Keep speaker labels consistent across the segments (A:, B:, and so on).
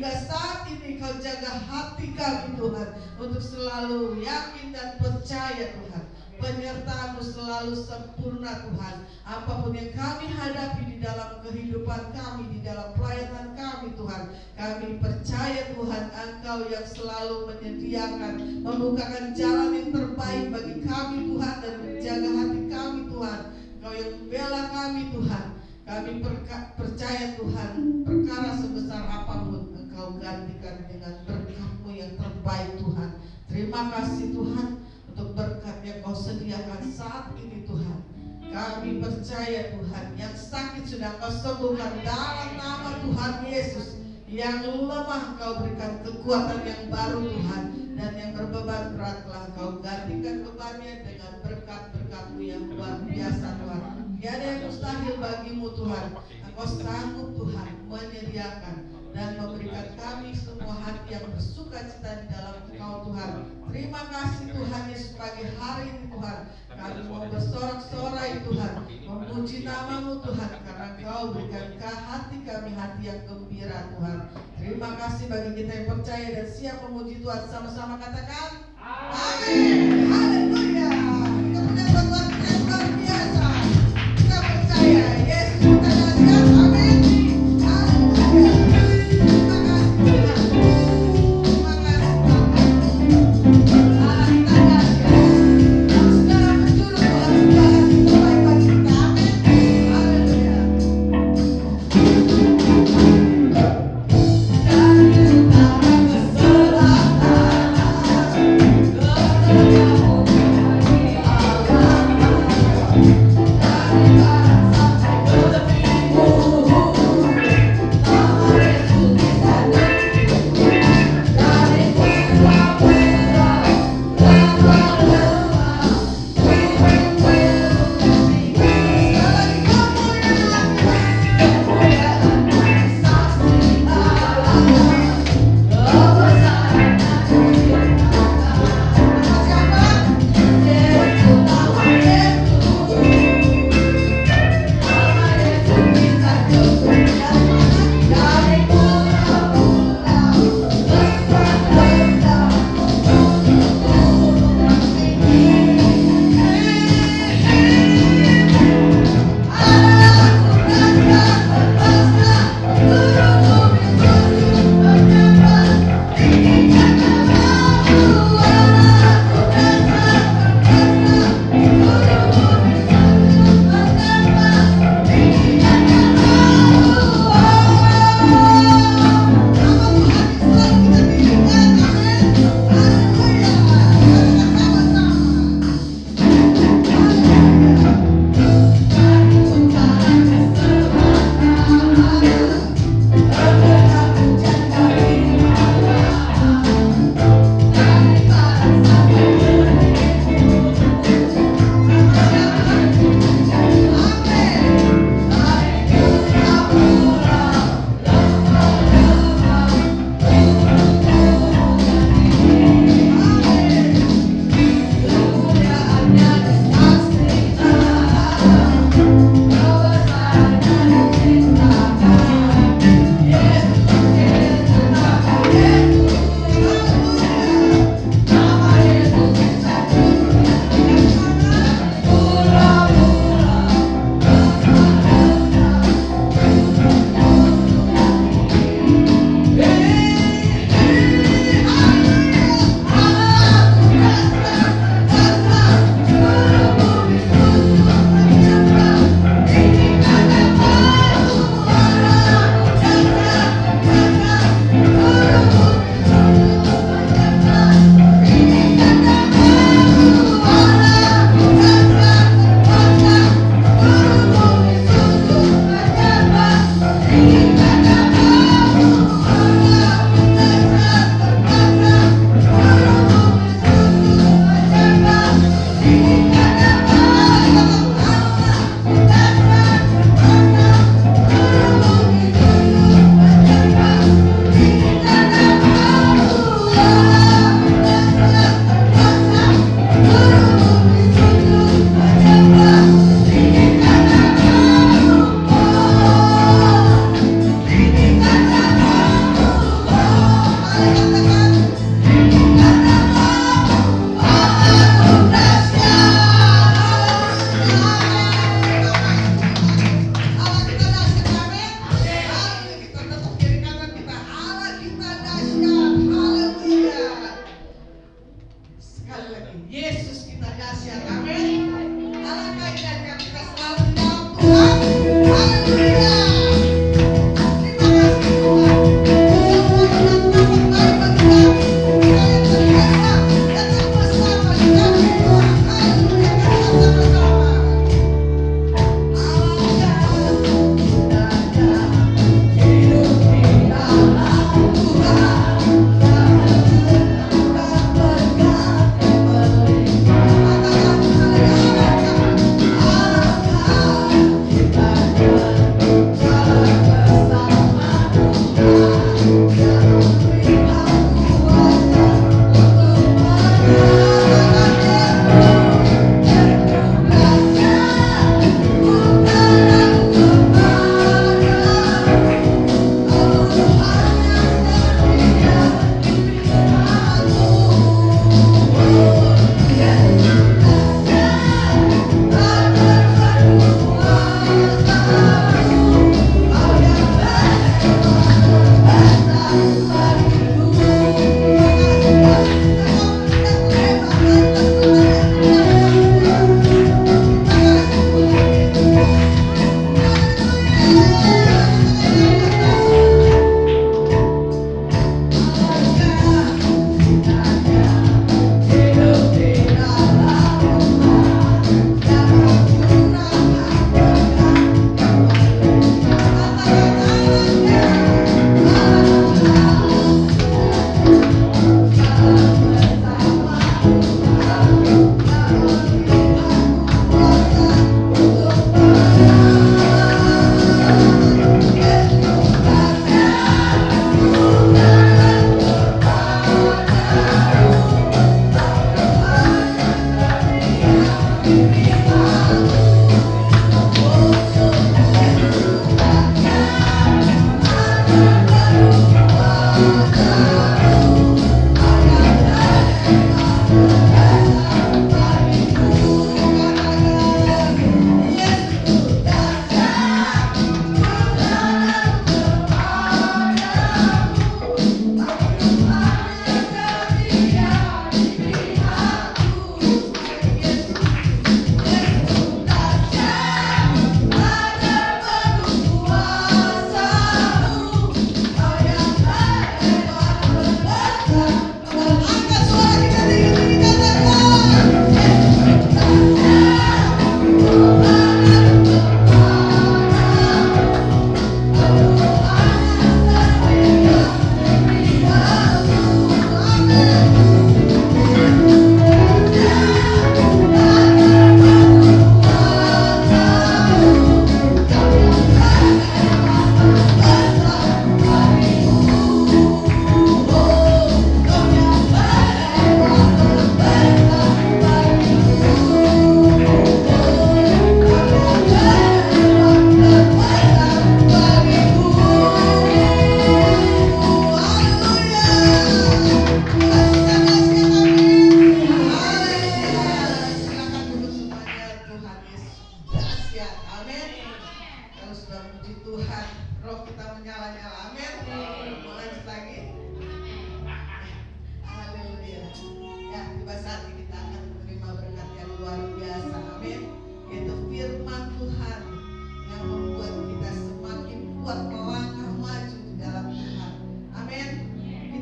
A: hingga saat ini Kau jaga hati kami Tuhan, untuk selalu yakin dan percaya Tuhan. Penyertaan-Mu selalu sempurna Tuhan. Apapun yang kami hadapi di dalam kehidupan kami, di dalam pelayanan kami Tuhan, kami percaya Tuhan Engkau yang selalu menyediakan, membukakan jalan yang terbaik bagi kami Tuhan, dan menjaga hati kami Tuhan. Engkau yang membela kami Tuhan. Kami percaya Tuhan, perkara sebesar apapun Engkau gantikan dengan berkat-Mu yang terbaik Tuhan. Terima kasih Tuhan untuk berkat yang Kau sediakan saat ini Tuhan. Kami percaya Tuhan, yang sakit sudah Kau sembuhkan dalam nama Tuhan Yesus. Yang lemah Kau berikan kekuatan yang baru Tuhan, dan yang berbeban berat telah Kau gantikan bebannya dengan berkat-berkat-Mu yang luar biasa Tuhan. Tiada yang mustahil bagi-Mu Tuhan. Engkau sanggup Tuhan menyediakan dan memberikan kami semua hati yang bersuka cita di dalam Engkau Tuhan. Terima kasih Tuhan Yesus, pagi hari ini Tuhan kami mau bersorak-sorai Tuhan, memuji nama-Mu Tuhan, karena Engkau berikan hati kami hati yang gembira Tuhan. Terima kasih bagi kita yang percaya dan siap memuji Tuhan. Sama-sama katakan amin. Haleluya. Kemudian buat Tuhan yang luar biasa. Kita percaya Yesus kita datang. Amin. Haleluya. Yeah.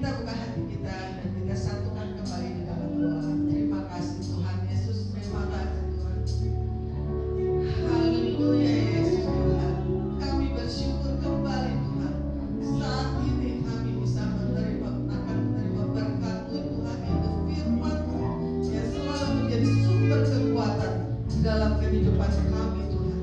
A: kita buka hati kita dan kita satukan kembali di dalam doa. Terima kasih Tuhan Yesus, terima kasih Tuhan. Haleluya Yesus Tuhan. Kami bersyukur kembali Tuhan. Saat ini kami bisa akan menerima berkat-Mu Tuhan, yaitu firman-Mu yang selalu menjadi sumber kekuatan dalam kehidupan kami Tuhan.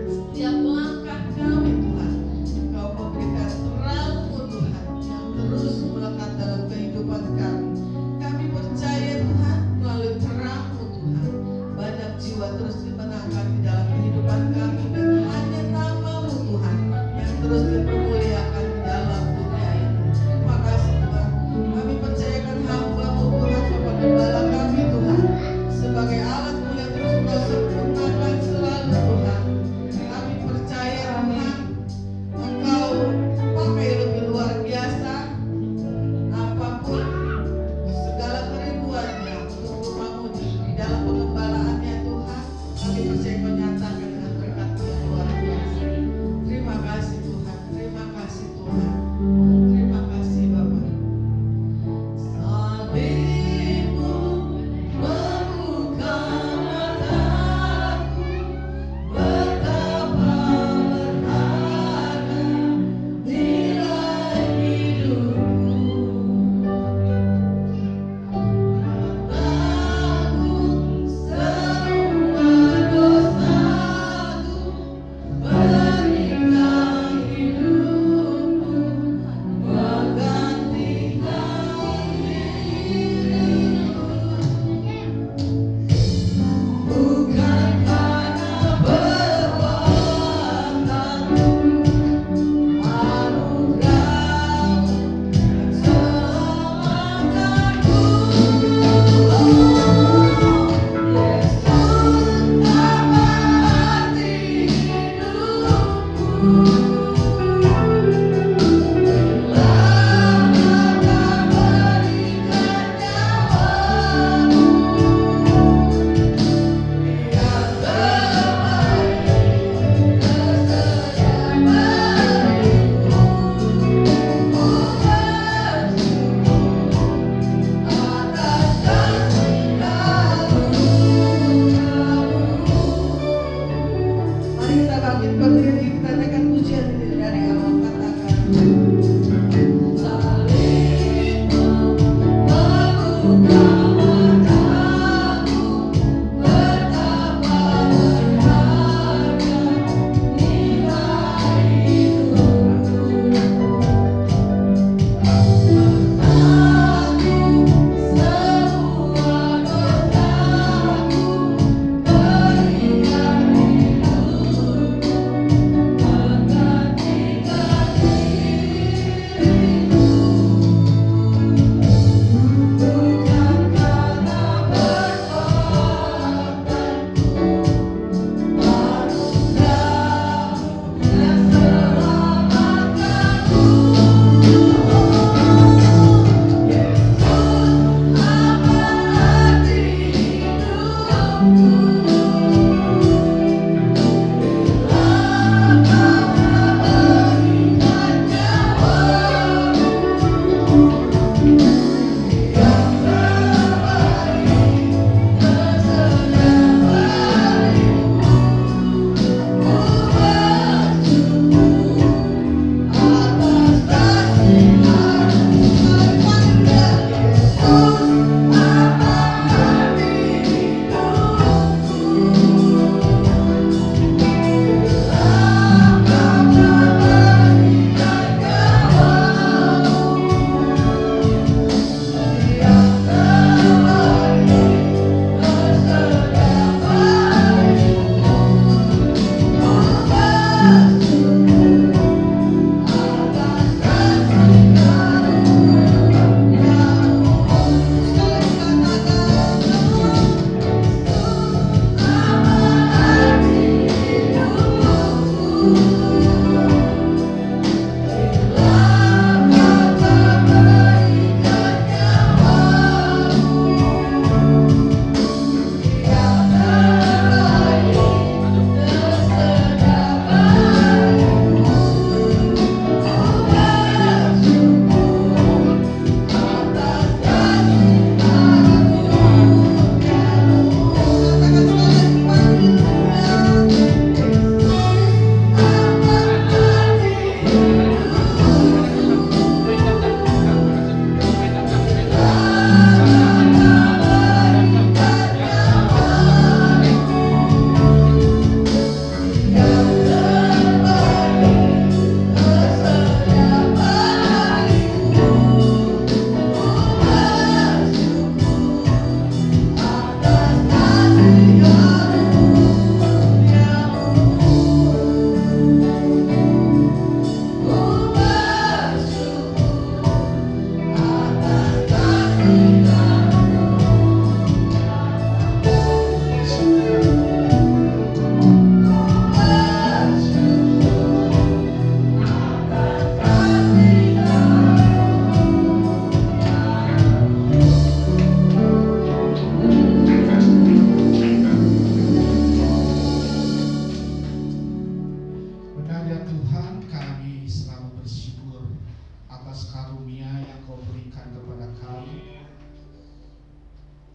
A: Setiap langkah kami Tuhan, Engkau memberikan terang-Mu Tuhan yang terus melekat dalam kehidupan kami. Kami percaya Tuhan, melalui terang-Mu Tuhan, banyak jiwa terus dimenangkan di dalam kehidupan kami, dan hanya nama-Mu Tuhan yang terus dipermuliakan di dalam dunia ini. Terima kasih Tuhan. Kami percayakan hamba-Mu Tuhan, Bapak Gembala kami Tuhan, sebagai alat-Mu yang terus Engkau sempurnakan selalu Tuhan. Kami percaya Tuhan, Engkau pakai lebih luar biasa apapun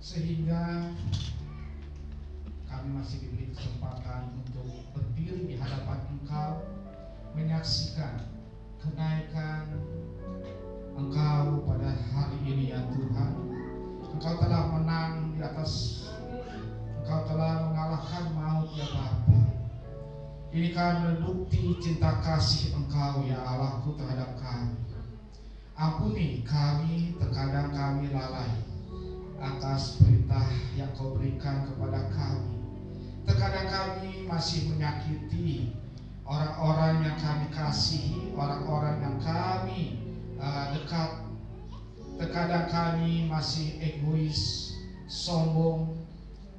B: sehingga kami masih diberi kesempatan untuk berdiri di hadapan Engkau, menyaksikan kenaikan Engkau pada hari ini ya Tuhan. Engkau telah menang di atas, Engkau telah mengalahkan maut ya Bapa. Ini kan bukti cinta kasih Engkau ya Allahku terhadap kami. Ampuni kami, terkadang kami lalai atas perintah yang Kau berikan kepada kami. Terkadang kami masih menyakiti orang-orang yang kami kasihi, orang-orang yang kami dekat. Terkadang kami masih egois, sombong,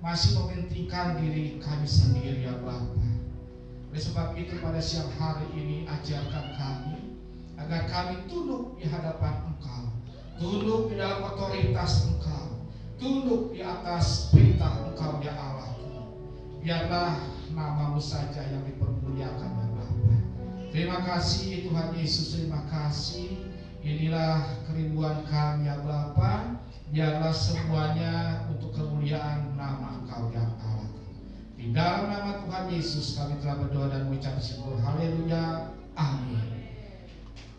B: masih mementingkan diri kami sendiri ya Bapa. Oleh sebab itu pada siang hari ini ajarkan kami agar kami tunduk di hadapan Engkau, tunduk di dalam otoritas Engkau, tunduk di atas perintah Engkau ya Allah. Biarlah nama-Mu saja yang dipermuliakan ya Bapa. Terima kasih Tuhan Yesus, terima kasih. Inilah kerinduan kami ya Bapa. Biarlah semuanya untuk kemuliaan nama Engkau ya Allah. Di dalam nama Tuhan Yesus kami telah berdoa dan mengucap syukur. Haleluya. Amin.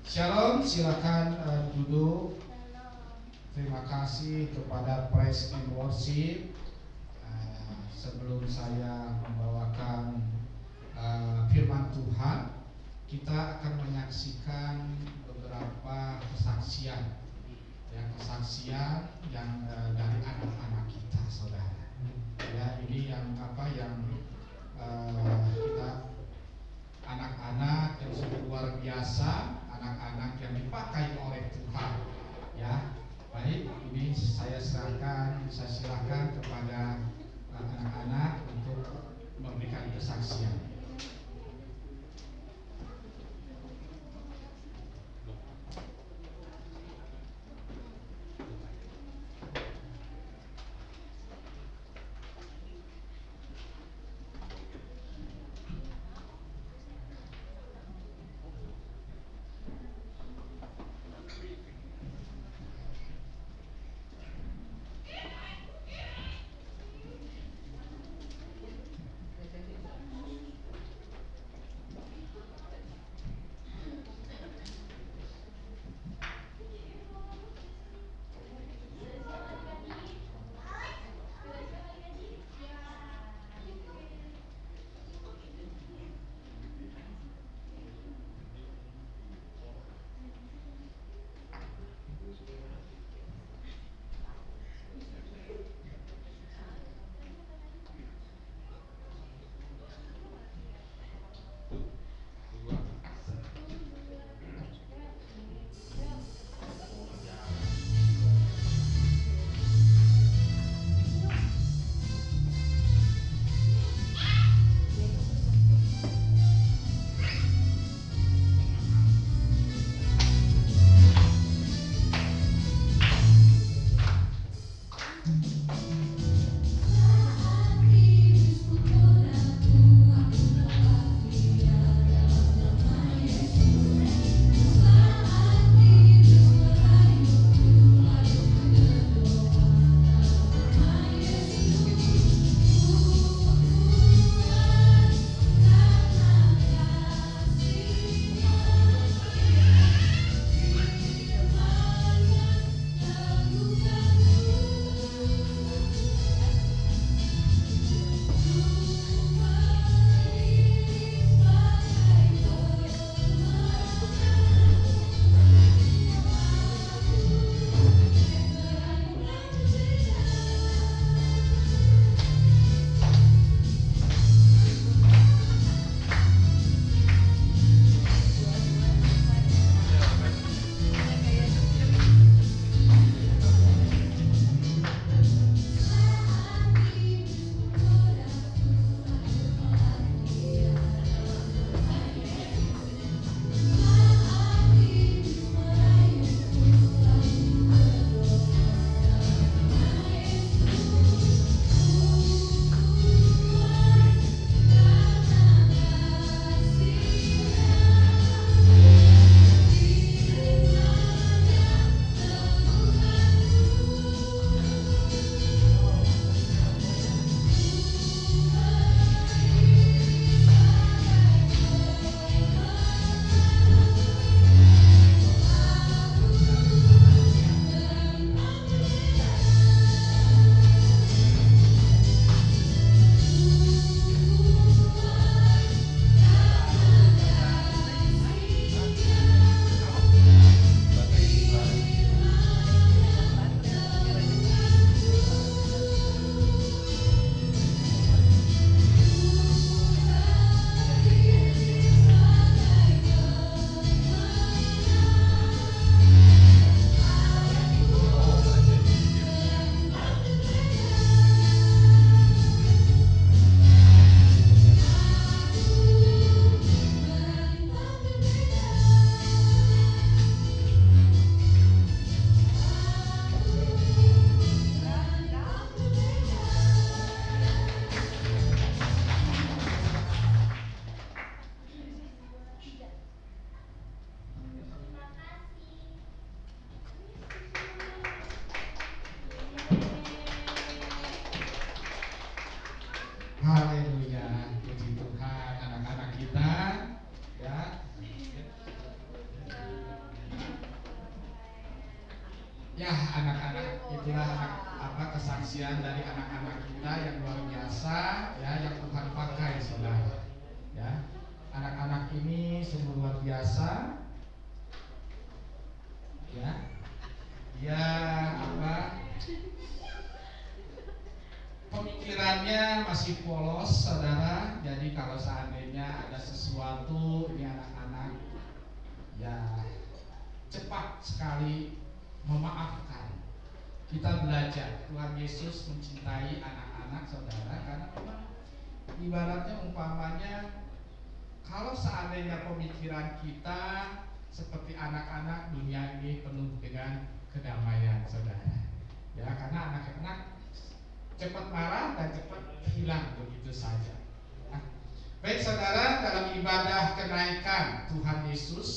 B: Shalom, silakan duduk. Terima kasih kepada Praise and Worship. Sebelum saya membawakan firman Tuhan, kita akan menyaksikan beberapa kesaksian, ya, kesaksian yang dari anak-anak kita, saudara. Ya, ini yang kita anak-anak yang sudah luar biasa, anak-anak yang dipakai oleh Tuhan. Ya, baik, ini saya silakan kepada anak-anak untuk memberikan kesaksian. Ya, anak-anak, itulah kesaksian dari anak-anak kita yang luar biasa, ya, yang Tuhan pakai, saudara. Ya, anak-anak ini sungguh luar biasa. Ya, dia pemikirannya masih polos, saudara. Jadi kalau seandainya ada sesuatu, ini anak-anak ya cepat sekali memaafkan. Kita belajar Tuhan Yesus mencintai anak-anak, saudara, karena memang ibaratnya umpamanya kalau seandainya pemikiran kita seperti anak-anak, dunia ini penuh dengan kedamaian, saudara. Ya, karena anak-anak cepat marah dan cepat hilang begitu saja. Nah, baik saudara, dalam ibadah kenaikan Tuhan Yesus,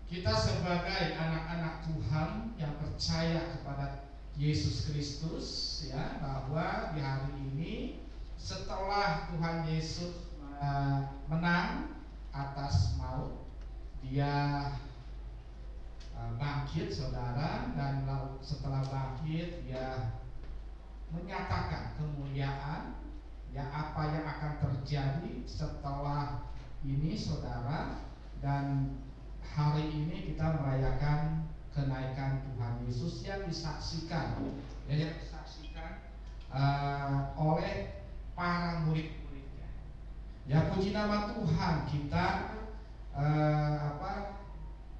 B: kita sebagai anak-anak Tuhan yang percaya kepada Yesus Kristus, ya, bahwa di hari ini setelah Tuhan Yesus menang atas maut, dia bangkit, saudara, dan setelah bangkit dia menyatakan kemuliaan, ya, apa yang akan terjadi setelah ini, saudara. Dan hari ini kita merayakan kenaikan Tuhan Yesus yang disaksikan, oleh para murid-muridnya. Ya, puji nama Tuhan, kita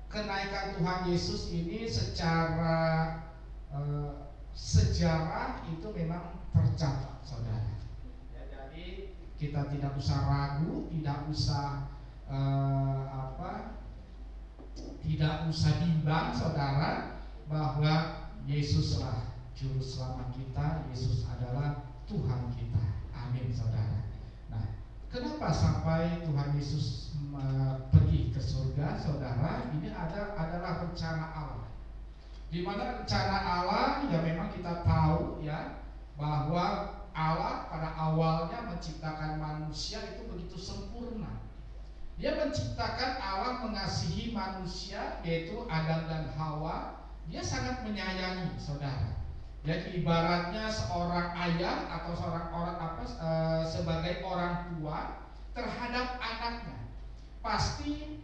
B: kenaikan Tuhan Yesus ini secara sejarah itu memang tercatat, saudara. Ya, jadi kita tidak usah ragu, tidak usah tidak usah bimbang, saudara, bahwa Yesuslah juru selamat kita, Yesus adalah Tuhan kita. Amin, saudara. Nah, kenapa sampai Tuhan Yesus pergi ke surga, saudara? Ini adalah rencana Allah. Di mana rencana Allah, ya memang kita tahu, ya, bahwa Allah pada awalnya menciptakan manusia itu begitu sempurna. Dia menciptakan, Allah mengasihi manusia, yaitu Adam dan Hawa. Dia sangat menyayangi, saudara. Jadi ibaratnya seorang ayah atau seorang orang sebagai orang tua terhadap anaknya pasti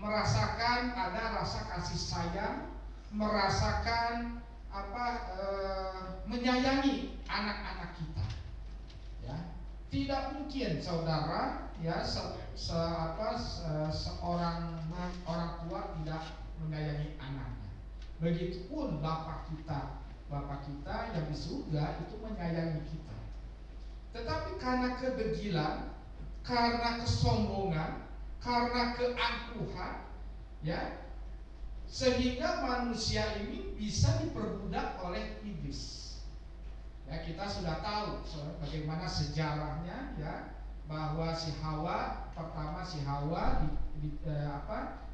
B: merasakan ada rasa kasih sayang, merasakan menyayangi anak-anak kita. Ya, tidak mungkin, saudara, ya, seorang orang tua tidak menyayangi anaknya. Begitupun Bapak kita yang di surga itu menyayangi kita. Tetapi karena kedegilan, karena kesombongan, karena keangkuhan, ya, sehingga manusia ini bisa diperbudak oleh iblis. Ya, kita sudah tahu bagaimana sejarahnya, ya, bahwa si Hawa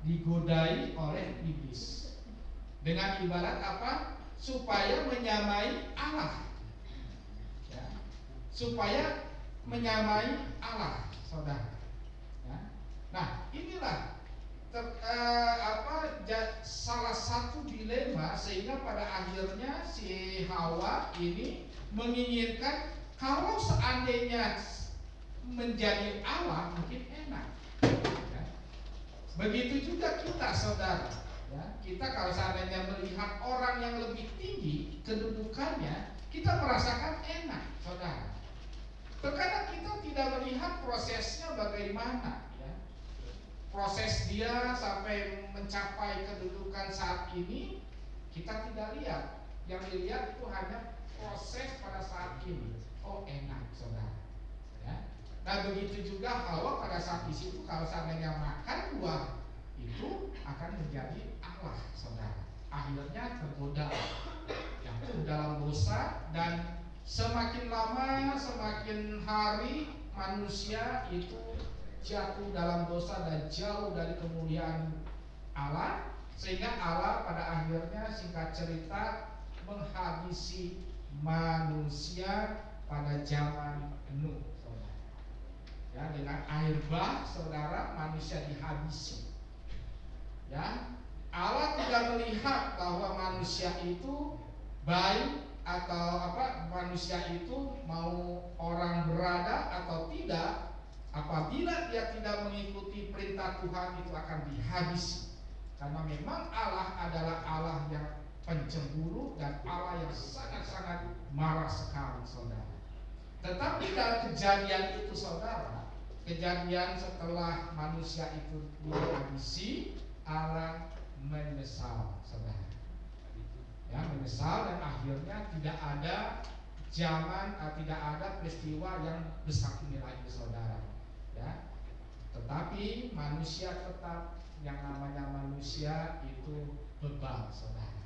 B: digodai oleh iblis dengan ibarat supaya menyamai Allah, ya, supaya menyamai Allah, saudara. Ya. Nah, inilah salah satu dilema, sehingga pada akhirnya si Hawa ini menginginkan kalau seandainya menjadi Allah mungkin enak, ya. Begitu juga kita, saudara, ya. Kita kalau seandainya melihat orang yang lebih tinggi kedudukannya, kita merasakan enak, saudara. Terkadang kita tidak melihat prosesnya bagaimana, ya. Proses dia sampai mencapai kedudukan saat ini kita tidak lihat. Yang dilihat itu hanya proses pada saat ini. Oh, enak, saudara, ya. Nah, begitu juga Hawa pada saat di situ, kalau seandainya makan buah itu akan menjadi Allah, saudara. Akhirnya tergoda, jatuh dalam dosa, dan semakin lama, semakin hari manusia itu jatuh dalam dosa dan jauh dari kemuliaan Allah, sehingga Allah pada akhirnya, singkat cerita, menghabisi manusia pada zaman Nuh, saudara. Ya, dengan air bah, saudara, manusia dihabisi. Ya, Allah tidak melihat bahwa manusia itu baik atau manusia itu mau orang berada atau tidak. Apabila dia tidak mengikuti perintah Tuhan, itu akan dihabisi. Karena memang Allah adalah Allah yang pencemburu dan Allah yang sangat-sangat marah sekali, saudara. Tetapi dalam kejadian itu, saudara, kejadian setelah manusia itu dihabisi, Allah menyesal, saudara. Ya, menyesal, dan akhirnya tidak ada tidak ada peristiwa yang besar ini lagi, saudara. Ya, tetapi manusia tetap, yang namanya manusia itu bebal, saudara.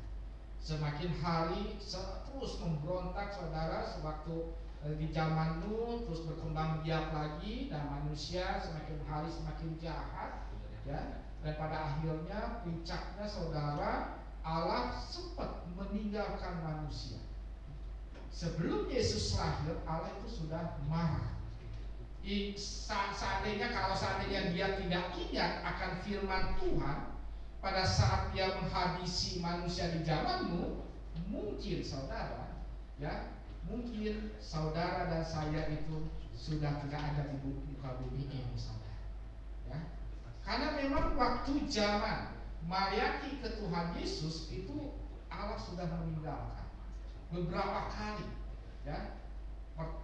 B: Semakin hari terus memberontak, saudara. Sewaktu di zaman Nuh terus berkembang biak lagi, dan manusia semakin hari semakin jahat, ya. Dan pada akhirnya puncaknya, saudara, Allah sempat meninggalkan manusia. Sebelum Yesus lahir, Allah itu sudah marah. Kalau seandainya dia tidak ingat akan firman Tuhan pada saat dia menghabisi manusia di zaman Nuh, mungkin saudara, ya, mungkin saudara dan saya itu sudah tidak ada di muka bumi ini, saudara. Ya. Karena memang waktu zaman melayani ke Tuhan Yesus itu Allah sudah meninggalkan beberapa kali, ya.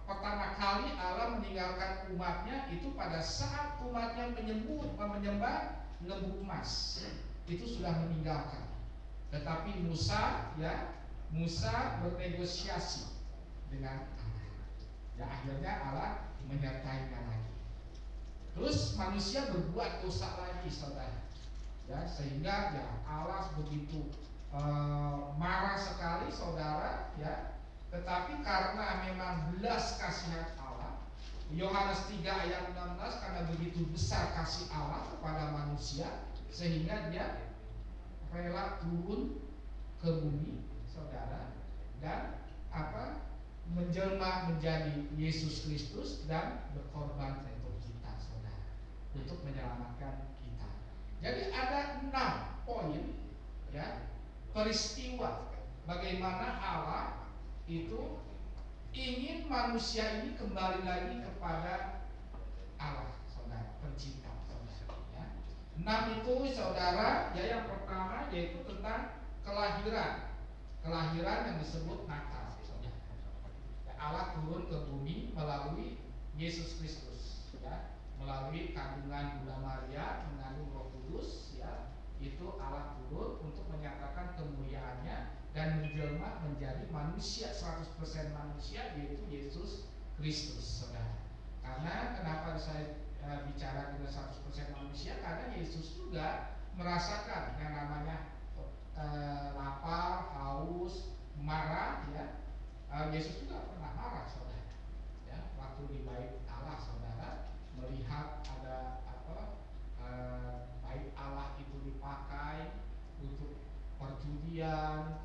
B: Pertama kali Allah meninggalkan umatnya itu pada saat umatnya menyembah lembu emas. Itu sudah meninggalkan. Tetapi Musa bernegosiasi dengan Allah. Ya, akhirnya Allah menyertainya lagi. Terus manusia berbuat dosa lagi, saudara. Ya, sehingga ya Allah begitu marah sekali, saudara, ya. Tetapi karena memang belas kasihan Allah, Yohanes 3 ayat 16, karena begitu besar kasih Allah kepada manusia, sehingga dia rela turun ke bumi, saudara, dan menjelma menjadi Yesus Kristus dan berkorban untuk kita, saudara, untuk menyelamatkan kita. Jadi ada 6 poin, ya, peristiwa bagaimana Allah itu ingin manusia ini kembali lagi kepada Allah, saudara, pencipta, saudara. Ya. 6 itu, saudara, ya, yang pertama yaitu tentang kelahiran yang disebut Natal, saudara. Ya, Allah turun ke bumi melalui Yesus Kristus, ya, melalui kandungan Bunda Maria, mengandung Roh Kudus, ya. Itu Allah turun untuk menyatakan kemuliaannya dan menjelma menjadi manusia, 100% manusia, yaitu Yesus Kristus, saudara. Karena kenapa saya bicara dengan 100% manusia? Karena Yesus juga merasakan yang namanya lapar, haus, marah, ya. Yesus juga pernah marah, saudara. Ya, waktu di bait Allah, saudara, melihat ada bait Allah itu dipakai untuk perjudian,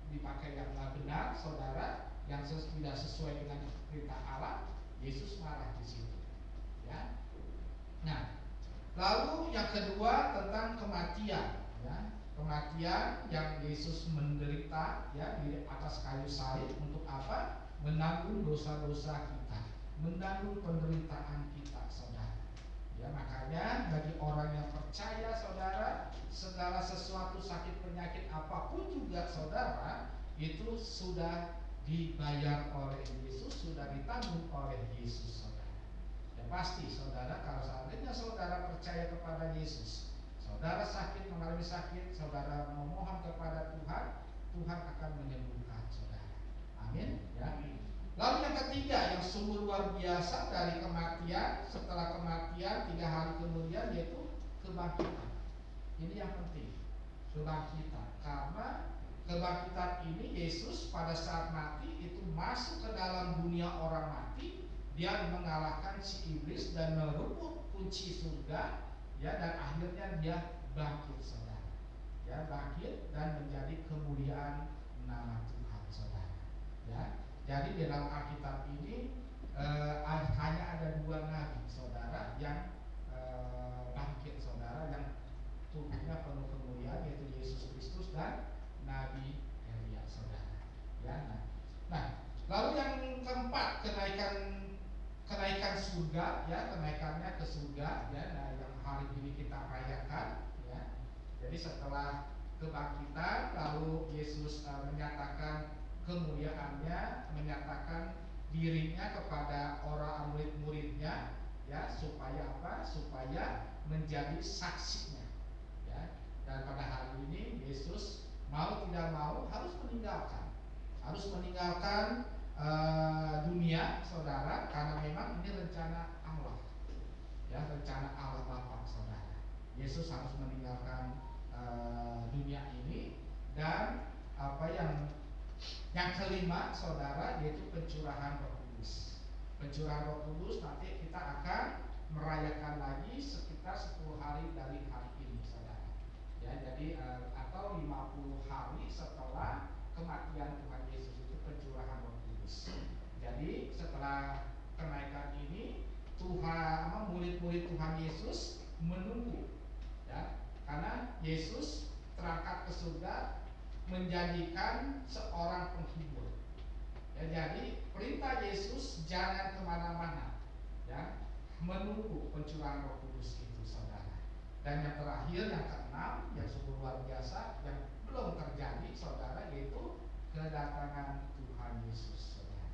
B: dipakai yang tidak benar, saudara, yang tidak sesuai dengan perintah Allah. Yesus marah di situ, ya. Nah, lalu yang kedua tentang kematian, ya, kematian yang Yesus menderita, ya, di atas kayu salib untuk apa? Menanggung dosa-dosa kita, menanggung penderitaan kita, saudara. Ya, makanya bagi orang yang percaya, saudara, segala sesuatu sakit penyakit apapun juga, saudara, itu sudah dibayar oleh Yesus, sudah ditanggung oleh Yesus, saudara. Ya pasti, saudara, kalau seandainya saudara percaya kepada Yesus, saudara sakit, mengalami sakit, saudara memohon kepada Tuhan, Tuhan akan menyembuhkan, saudara. Amin. Ya. Lalu yang ketiga yang sungguh luar biasa dari kematian, setelah kematian 3 hari kemudian, yaitu kebangkitan. Ini yang penting, kebangkitan. Karena kebangkitan ini Yesus pada saat mati itu masuk ke dalam dunia orang mati. Dia mengalahkan si iblis dan merebut kunci surga, ya, dan akhirnya dia bangkit, saudara. Ya, bangkit dan menjadi kemuliaan nama Tuhan, saudara. Ya. Jadi dalam Alkitab ini hanya ada 2 nabi, saudara, yang bangkit, saudara, yang tubuhnya penuh kemuliaan, yaitu Yesus Kristus dan Nabi Elia, saudara. Ya, nah, lalu yang keempat, kenaikan surga, ya, kenaikannya ke surga, ya, nah, yang hari ini kita rayakan, ya. Jadi setelah kebangkitan, lalu Yesus menyatakan kemuliaannya, menyatakan dirinya kepada orang murid-muridnya, ya, supaya apa? Supaya menjadi saksinya, ya. Dan pada hari ini Yesus mau tidak mau harus meninggalkan dunia, saudara, karena memang ini rencana Allah, ya, rencana Allah Bapa, saudara. Yesus harus meninggalkan dunia ini, dan apa yang kelima, saudara, yaitu pencurahan Roh Kudus. Pencurahan Roh Kudus nanti kita akan merayakan lagi sekitar 10 hari dari hari ini, saudara. Ya, jadi atau 50 hari setelah kematian Tuhan Yesus, itu pencurahan Roh Kudus. Jadi setelah kenaikan ini, murid-murid Tuhan Yesus menunggu, ya, karena Yesus terangkat ke surga menjadikan seorang penghibur. Ya, jadi perintah Yesus jangan kemana-mana, ya, menunggu pencurahan Roh Kudus itu, saudara. Dan yang terakhir, yang keenam, yang sungguh luar biasa, yang belum terjadi, saudara, yaitu kedatangan Tuhan Yesus, saudara.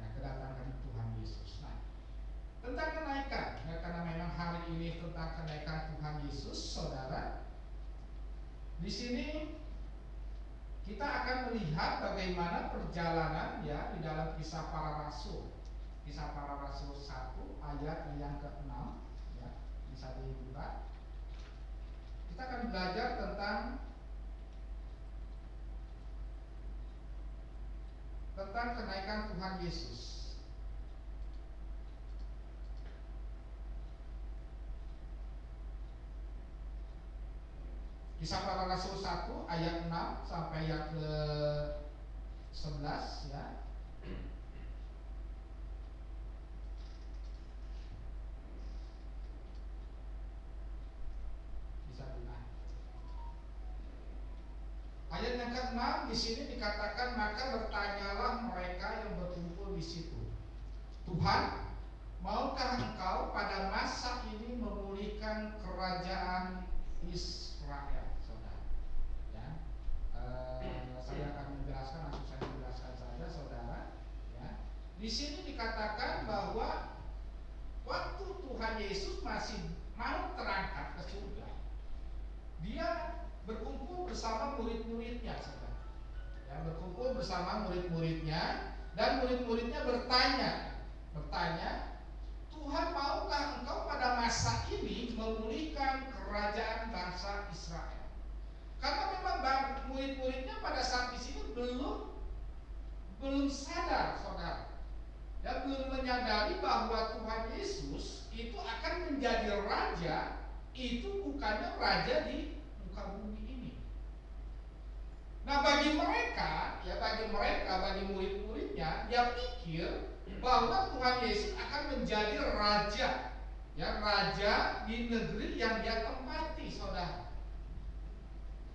B: Ya, kedatangan Tuhan Yesus. Nah, tentang kenaikan, ya, karena memang hari ini tentang kenaikan Tuhan Yesus, saudara. Di sini kita akan melihat bagaimana perjalanan, ya, di dalam Kisah Para Rasul. Kisah Para Rasul 1 ayat yang ke-6, ya, bisa dibuka. Kita akan belajar tentang kenaikan Tuhan Yesus. Kisah Para Rasul 1 ayat 6 sampai yang ke-11, ya. Bisa dilihat. Ayat yang ke-6 di sini dikatakan, maka bertanyalah mereka yang berkumpul di situ, Tuhan, maukah Engkau pada masa ini memulihkan kerajaan Israel, saudara? Ya, saya akan menjelaskan, langsung saya menjelaskan saja, saudara. Ya, di sini dikatakan bahwa waktu Tuhan Yesus masih mau terangkat ke surga, dia berkumpul bersama murid-muridnya, saudara. Ya, berkumpul bersama murid-muridnya, dan murid-muridnya bertanya, Tuhan, maukah Engkau pada masa ini memulihkan kerajaan bangsa Israel? Karena memang murid-muridnya pada saat di sini belum sadar, saudara. Ya, belum menyadari bahwa Tuhan Yesus itu akan menjadi raja, itu bukannya raja di muka bumi ini. Nah, bagi mereka, bagi murid-muridnya, dia pikir bahwa Tuhan Yesus akan menjadi raja, ya, raja di negeri yang dia tempati, saudara.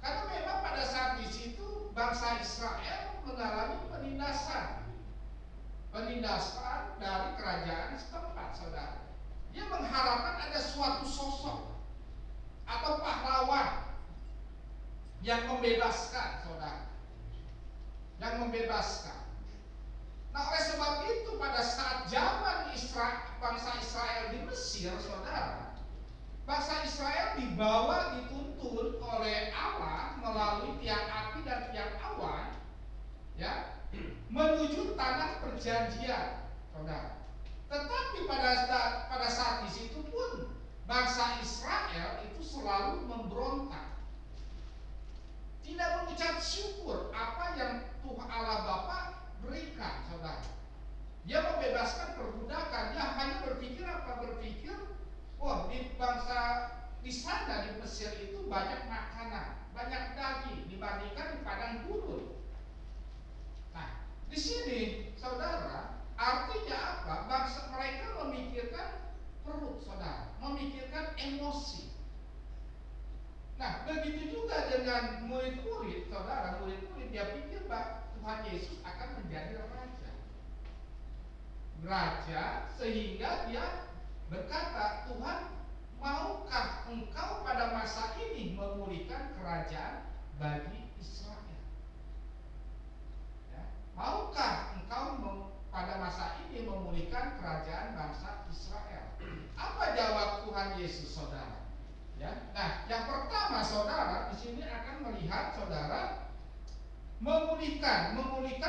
B: Karena memang pada saat di situ bangsa Israel mengalami penindasan dari kerajaan setempat, saudara. Dia mengharapkan ada suatu sosok atau pahlawan yang membebaskan, saudara, yang membebaskan. Nah, oleh sebab itu pada saat zaman bangsa Israel di Mesir, saudara, bangsa Israel dibawa, dituntun oleh Allah melalui tiang api dan tiang awan, ya, menuju tanah perjanjian, saudara. Tetapi pada saat di situ pun bangsa Israel itu selalu memberontak, tidak mengucap syukur apa yang Tuhan Allah Bapa berikan, saudara. Dia membebaskan perbudakan. Dia hanya berpikir wah, di sana di Mesir itu banyak makanan, banyak daging dibandingkan di padang gurun. Nah, di sini, saudara, artinya apa? Bangsa mereka memikirkan perut, saudara, memikirkan emosi. murid-murid, saudara, murid-murid dia pikir bahwa Tuhan Yesus akan menjadi raja. Raja sehingga dia berkata, Tuhan, maukah engkau pada masa ini memulihkan kerajaan bagi Israel? Ya. Maukah engkau pada masa ini memulihkan kerajaan bangsa Israel? Apa jawab Tuhan Yesus, saudara? Ya. Nah, yang pertama, saudara, di sini akan melihat, saudara, memulihkan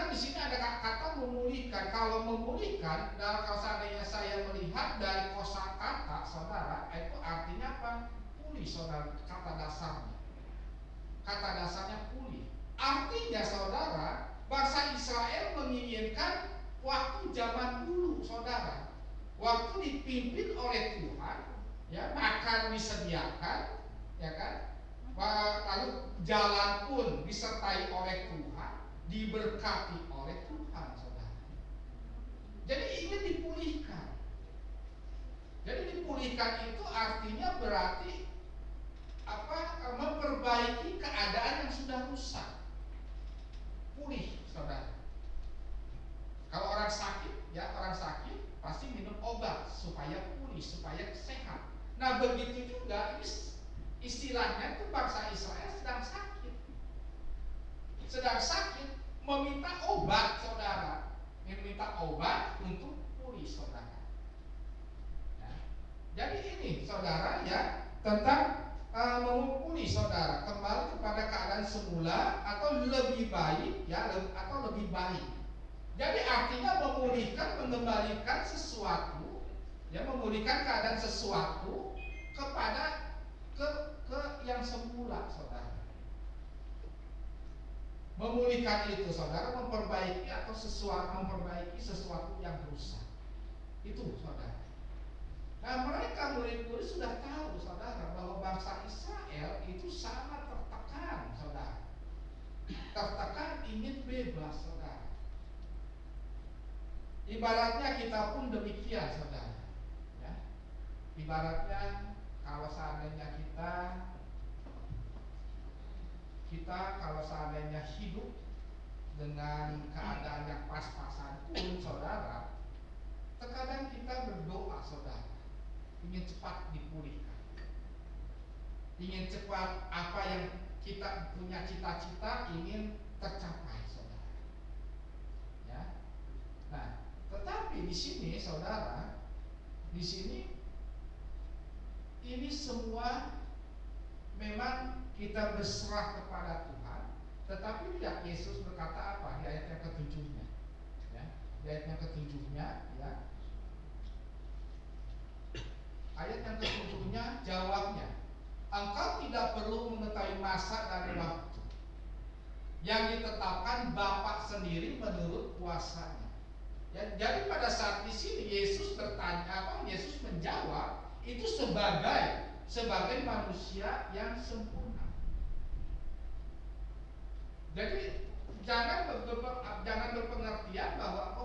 B: di sini ada kata memulihkan. Kalau memulihkan, kalau seandainya saya melihat dari kosakata, saudara, itu artinya apa? Pulih, saudara. Kata dasarnya pulih. Artinya, saudara, bangsa Israel menginginkan waktu zaman dulu, saudara, waktu dipimpin oleh Tuhan, ya, makan disediakan, ya kan? Lalu jalan pun disertai oleh Tuhan, diberkati oleh Tuhan, saudara. Jadi ingin dipulihkan. Jadi dipulihkan itu artinya berarti memperbaiki keadaan yang sudah rusak. Pulih, saudara. Kalau orang sakit, ya orang sakit pasti minum obat supaya pulih, supaya sehat. Nah, begitu juga ini istilahnya itu bangsa Israel sedang sakit, meminta obat, saudara, meminta obat untuk pulih, saudara. Nah, jadi ini, saudara, ya, tentang memulih, saudara, kembali kepada keadaan semula atau lebih baik, ya, atau lebih baik. Jadi artinya memulihkan, mengembalikan sesuatu, ya, memulihkan keadaan sesuatu kepada ke yang semula, saudara. Memulihkan itu, saudara, memperbaiki atau memperbaiki sesuatu yang rusak. Itu, saudara. Nah, mereka murid-murid sudah tahu, saudara, bahwa bangsa Israel itu sangat tertekan, saudara. Tertekan ingin bebas, saudara. Ibaratnya kita pun demikian, saudara. Ya. Ibaratnya kalau seandainya kita kalau seandainya hidup dengan keadaan yang pas-pasan pun, saudara, terkadang kita berdoa, saudara, ingin cepat dipulihkan, ingin cepat apa yang kita punya cita-cita ingin tercapai, saudara. Ya. Nah, tetapi di sini, saudara, di sini ini semua memang kita berserah kepada Tuhan, tetapi lihat Yesus berkata apa di ayat yang ketujuhnya, ya, di ayat yang ketujuhnya, ya, ayat yang ketujuhnya jawabnya, engkau tidak perlu mengetahui masa dan waktu yang ditetapkan Bapa sendiri menurut kuasanya. Ya, jadi pada saat di sini Yesus bertanya, Yesus menjawab itu sebagai manusia yang sempurna. Jadi jangan berpengertian bahwa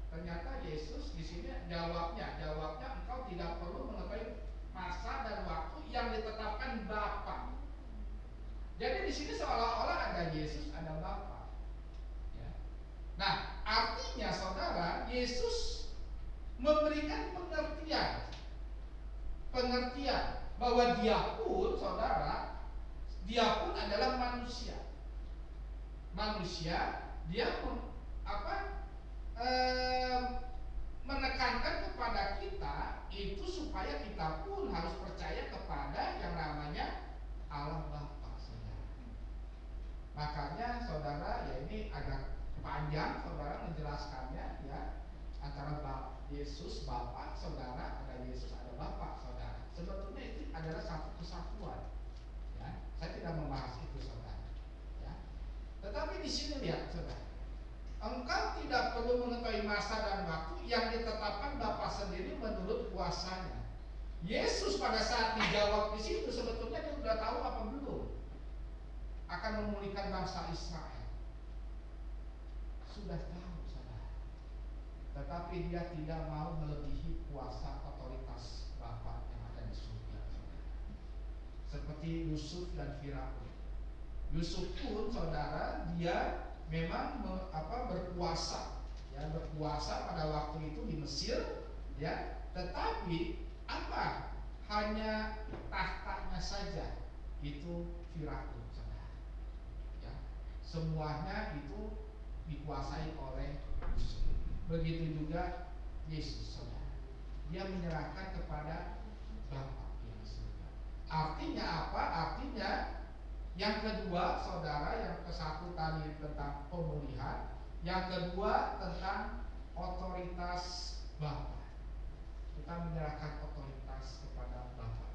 B: ternyata Yesus di sini jawabnya engkau tidak perlu mengetahui masa dan waktu yang ditetapkan Bapa. Jadi di sini seolah-olah ada Yesus, ada Bapa. Ya. Nah, artinya, saudara, Yesus memberikan pengertian bahwa dia pun, saudara, dia pun adalah manusia. Dia menekankan kepada kita itu supaya kita pun harus percaya kepada yang namanya Allah Bapa, saudara. Makanya, saudara, ya ini agak panjang, saudara, menjelaskannya, ya, antara Yesus Bapa, saudara, ada Yesus, ada Bapa, saudara. Sebetulnya itu adalah satu kesatuan. Ya, saya tidak membahas itu, saudara. Tetapi di sini lihat, saudara, engkau tidak perlu mengetahui masa dan waktu yang ditetapkan Bapa sendiri menurut kuasanya. Yesus pada saat dijawab di situ sebetulnya dia sudah tahu apa belum akan memulihkan bangsa Israel. Sudah tahu, saudara. Tetapi dia tidak mau melebihi kuasa otoritas Bapa yang ada di surga, saudara. Seperti Yusuf dan Firaun. Yusuf pun saudara dia memang berkuasa, ya, berkuasa pada waktu itu di Mesir, ya, tetapi apa? Hanya tahtanya saja itu Firaun, saudara. Ya, semuanya itu dikuasai oleh Yusuf. Begitu juga Yesus, saudara. Dia menyerahkan kepada Bapa yang surga. Artinya apa? Artinya yang kedua, saudara, yang ke satu tadi tentang pemulihan, yang kedua tentang otoritas Bapa. Kita menyerahkan otoritas kepada Bapa.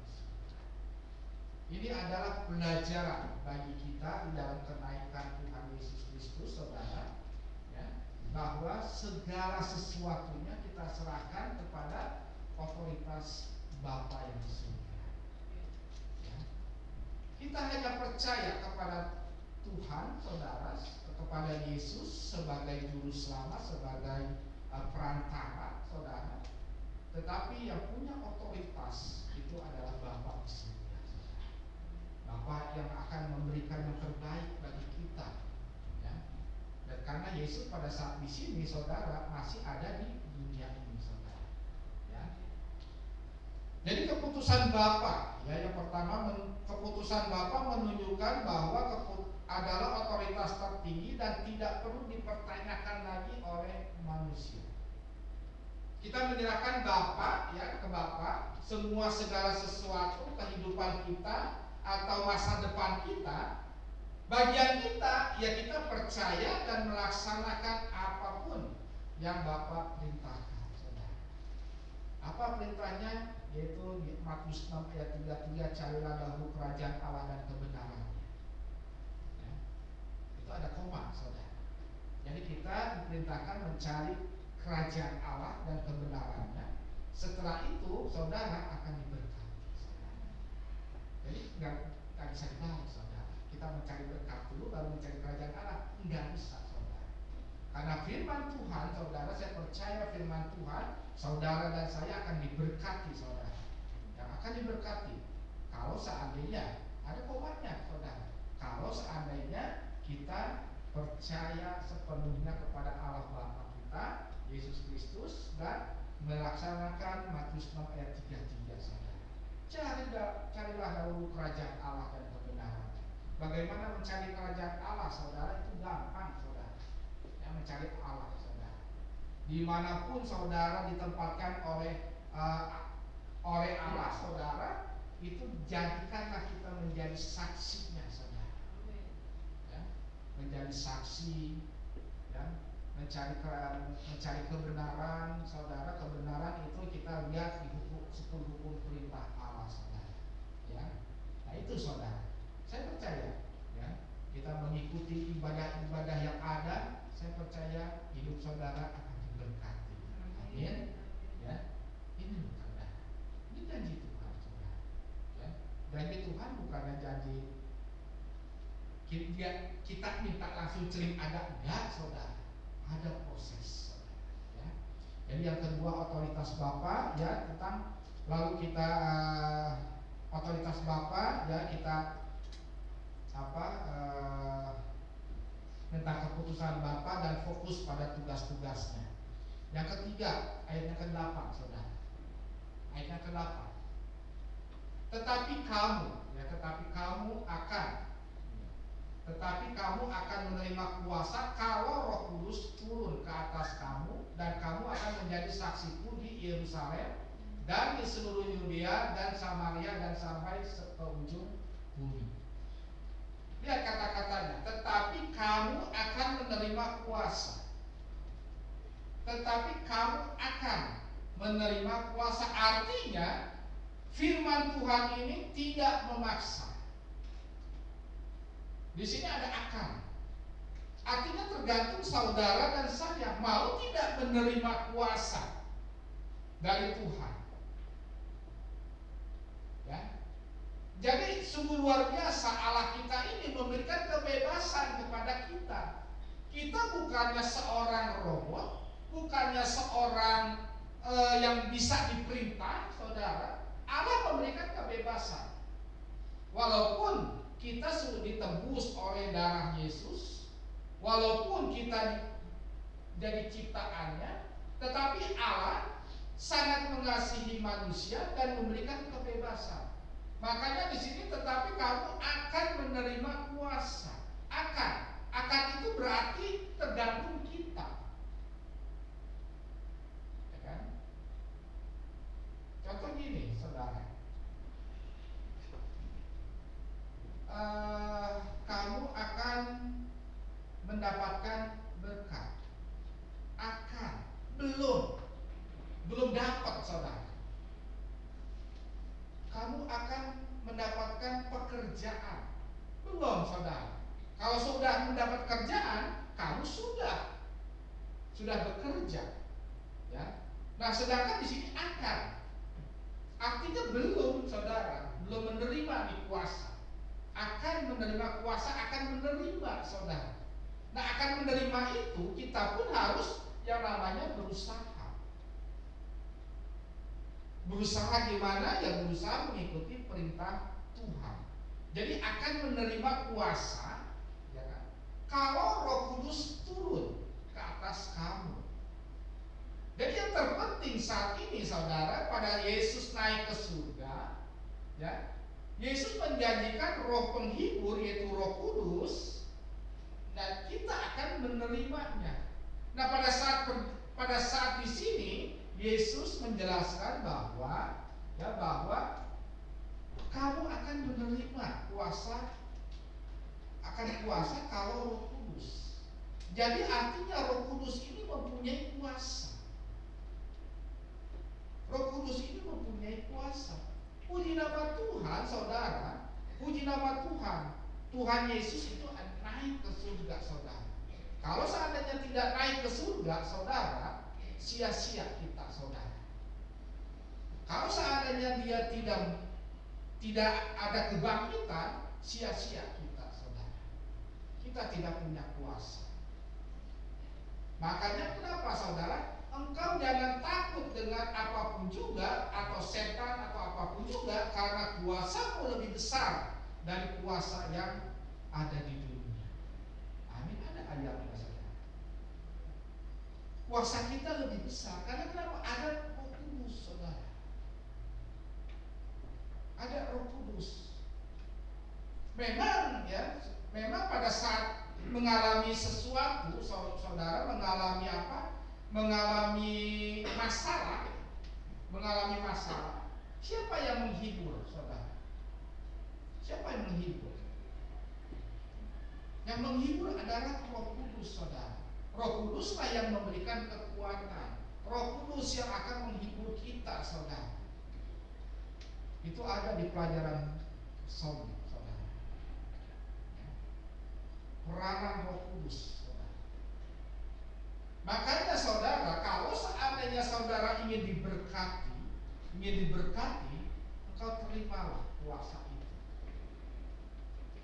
B: Ini adalah pelajaran bagi kita di dalam kenaikan Tuhan Yesus Kristus, saudara, ya, bahwa segala sesuatunya kita serahkan kepada otoritas Bapa yang di surga. Ya. Kita hanya percaya kepada Tuhan, saudara, kepada Yesus sebagai juru selamat, sebagai perantara, saudara. Tetapi yang punya otoritas itu adalah Bapa di surga. Bapa yang akan memberikan yang terbaik bagi kita, ya. Dan karena Yesus pada saat di sini, saudara, masih ada di dunia ini, saudara, ya. Jadi keputusan Bapa, ya, yang pertama, keputusan Bapa menunjukkan bahwa adalah otoritas tertinggi dan tidak perlu dipertanyakan lagi oleh manusia. Kita menyerahkan Bapa, ya, ke Bapa semua segala sesuatu kehidupan kita atau masa depan kita. Bagian kita, ya, kita percaya dan melaksanakan apapun yang Bapa perintahkan, saudara. Apa perintahnya? Yaitu Matius 6 ayat 33, carilah dahulu kerajaan Allah dan kebenarannya. Ya. Itu ada koma, saudara. Jadi kita diperintahkan mencari kerajaan Allah dan kebenarannya. Setelah itu, saudara akan diberkati. Jadi nggak bisa dibalik, saudara. Kita mencari berkat dulu baru mencari kerajaan Allah, nggak bisa, saudara. Karena firman Tuhan, saudara, saya percaya firman Tuhan, saudara dan saya akan diberkati, saudara. Yang akan diberkati kalau seandainya ada komatnya, saudara. Kalau seandainya kita percaya sepenuhnya kepada Allah Bapa kita, Yesus Kristus, dan melaksanakan Matius 6 ayat 33, saudara. Carilah dahulu kerajaan Allah dan kebenaran. Bagaimana mencari kerajaan Allah, saudara? Itu gampang, saudara. Ya, mencari Allah, saudara. Dimanapun saudara ditempatkan oleh Allah, saudara, itu jadikanlah kita menjadi saksinya, saudara. Ya, menjadi saksi, ya, mencari kebenaran, saudara. Kebenaran itu kita lihat di 10 hukum perintah Allah, saudara. Ya, nah itu, saudara. Saya percaya, ya, kita mengikuti ibadah-ibadah yang ada. Saya percaya hidup saudara akan diberkati. Amin. Ya, ini saudara. Ini janji Tuhan, saudara. Ya, janji Tuhan bukannya janji kita minta langsung celing ada, enggak, saudara. Ada proses, saudara. Ya. Jadi yang kedua otoritas Bapa, ya, tentang lalu kita otoritas Bapa, ya, kita tentang keputusan Bapa dan fokus pada tugas-tugasnya. Yang ketiga, ayatnya ke-8, saudara. Ayatnya ke-8. Tetapi kamu akan menerima kuasa kalau Roh Kudus turun ke atas kamu, dan kamu akan menjadi saksiku di Yerusalem dan di seluruh Yudea dan Samaria dan sampai ke ujung bumi. Lihat kata-katanya, tetapi kamu akan menerima kuasa. Tetapi kamu akan menerima kuasa, artinya firman Tuhan ini tidak memaksa. Di sini ada akan. Artinya tergantung saudara dan saya mau tidak menerima kuasa dari Tuhan. Ya. Jadi sungguh luar biasa Allah kita ini memberikan kebebasan kepada kita. Kita bukannya seorang robot, bukannya seorang yang bisa diperintah, saudara. Allah memberikan kebebasan. Walaupun kita sudah ditebus oleh darah Yesus, walaupun kita jadi ciptaannya, tetapi Allah sangat mengasihi manusia dan memberikan kebebasan. Makanya di sini tetapi kamu akan menerima kuasa. Akan itu berarti tergantung kita. Ya kan? Contoh gini, saudara. Kamu akan mendapatkan berkat. Belum dapat, saudara. Kamu akan mendapatkan pekerjaan. Belum, saudara. Kalau sudah mendapat kerjaan, kamu sudah bekerja, ya. Nah, sedangkan di sini akan, artinya belum, saudara, belum menerima di kuasa. Akan menerima kuasa, akan menerima, saudara. Nah, akan menerima itu kita pun harus yang namanya berusaha. Berusaha gimana? Ya berusaha mengikuti perintah Tuhan. Jadi akan menerima kuasa, ya kan? Kalau Roh Kudus turun ke atas kamu. Jadi yang terpenting saat ini, saudara, pada Yesus naik ke surga, ya, Yesus menjanjikan Roh penghibur, yaitu Roh Kudus, dan kita akan menerimanya. Nah, pada saat di sini Yesus menjelaskan bahwa kamu akan menerima kuasa kalau Roh Kudus. Jadi artinya Roh Kudus ini mempunyai kuasa. Roh Kudus ini mempunyai kuasa. Puji nama Tuhan, saudara. Puji nama Tuhan. Tuhan Yesus itu naik ke surga, saudara. Kalau seandainya tidak naik ke surga, saudara, sia-sia kita, saudara. Kalau seandainya dia tidak ada kebangkitan, sia-sia kita, saudara. Kita tidak punya kuasa. Makanya kenapa, saudara? Engkau jangan takut dengan apapun juga, atau setan atau apapun juga, karena kuasamu lebih besar dari kuasa yang ada di dunia. Amin. Ada ayatnya, saudara. Kuasa kita lebih besar karena kenapa? Ada Roh Kudus, saudara. Ada Roh Kudus. Memang pada saat mengalami sesuatu, saudara mengalami apa? Mengalami masalah. Siapa yang menghibur, saudara? Siapa yang menghibur? Yang menghibur adalah Roh Kudus, saudara. Roh Kuduslah yang memberikan kekuatan. Roh Kudus yang akan menghibur kita, saudara. Itu ada di pelajaran saudara. Peranan Roh Kudus, saudara. Makanya, saudara, kalau seandainya saudara ingin diberkati, engkau terimalah kuasa itu.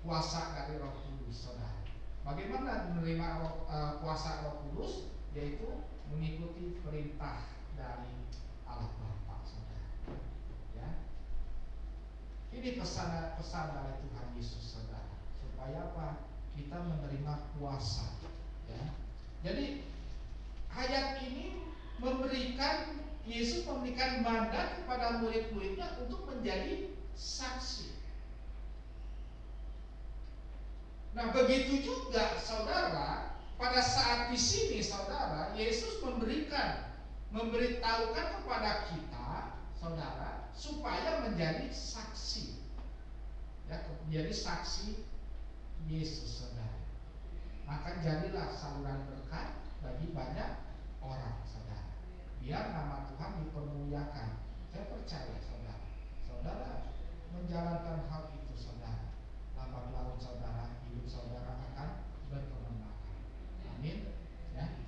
B: Kuasa dari Roh Kudus, saudara. Bagaimana menerima kuasa Roh Kudus? Yaitu mengikuti perintah dari Allah Bapa, saudara. Ya. Ini pesan dari Tuhan Yesus, saudara. Supaya apa? Kita menerima kuasa. Ya. Jadi ayat ini Yesus memberikan mandat kepada murid-muridnya untuk menjadi saksi. Nah, begitu juga, saudara, pada saat di sini, saudara, Yesus memberitahukan kepada kita, saudara, supaya menjadi saksi. Ya, menjadi saksi Yesus, saudara. Maka jadilah saluran berkat bagi banyak orang, saudara. Biar nama Tuhan dipermuliakan. Saya percaya, saudara. Saudara menjalankan hal itu, saudara. Lambat laun saudara, hidup saudara akan berkemenangan. Amin. Ya.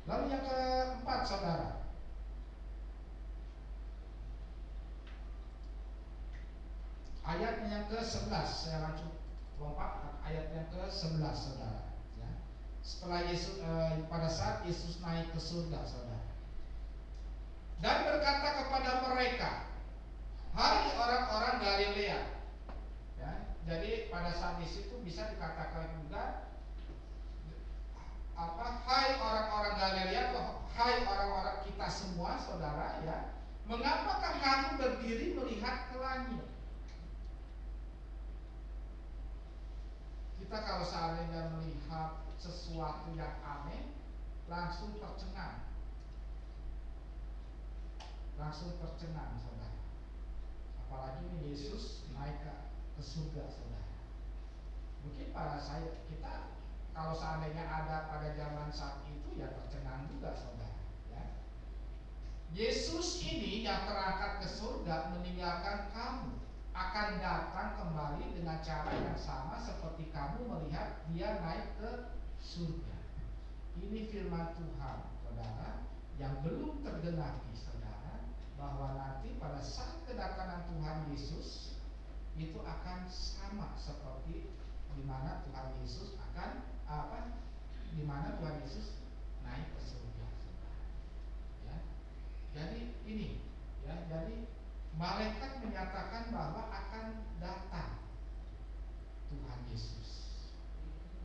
B: Lalu yang keempat, saudara. Ayat yang ke-11, saya langsung lompat ayat yang ke-11, saudara. Ya. Setelah Yesus, pada saat Yesus naik ke surga, saudara. Dan berkata kepada mereka, hai orang-orang Galilea. Ya. Jadi pada saat di situ bisa dikatakan juga hai orang-orang Galilea atau hai orang-orang kita semua saudara ya, mengapakah kamu berdiri melihat ke langit? Kita kalau seandainya melihat sesuatu yang aneh langsung tercengang, saudara. Apalagi ini Yesus naik ke surga, saudara. Mungkin kita kalau seandainya ada pada zaman saat itu ya tercengang juga, saudara. Ya. Yesus ini yang terangkat ke surga meninggalkan kamu, akan datang kembali dengan cara yang sama seperti kamu melihat dia naik ke surga. Ini firman Tuhan, saudara, yang belum tergenapi, saudara, bahwa nanti pada saat kedatangan Tuhan Yesus itu akan sama seperti di mana Tuhan Yesus di mana Tuhan Yesus naik ke surga, saudara. Ya. Jadi ini, ya, jadi malaikat menyatakan bahwa akan datang Tuhan Yesus.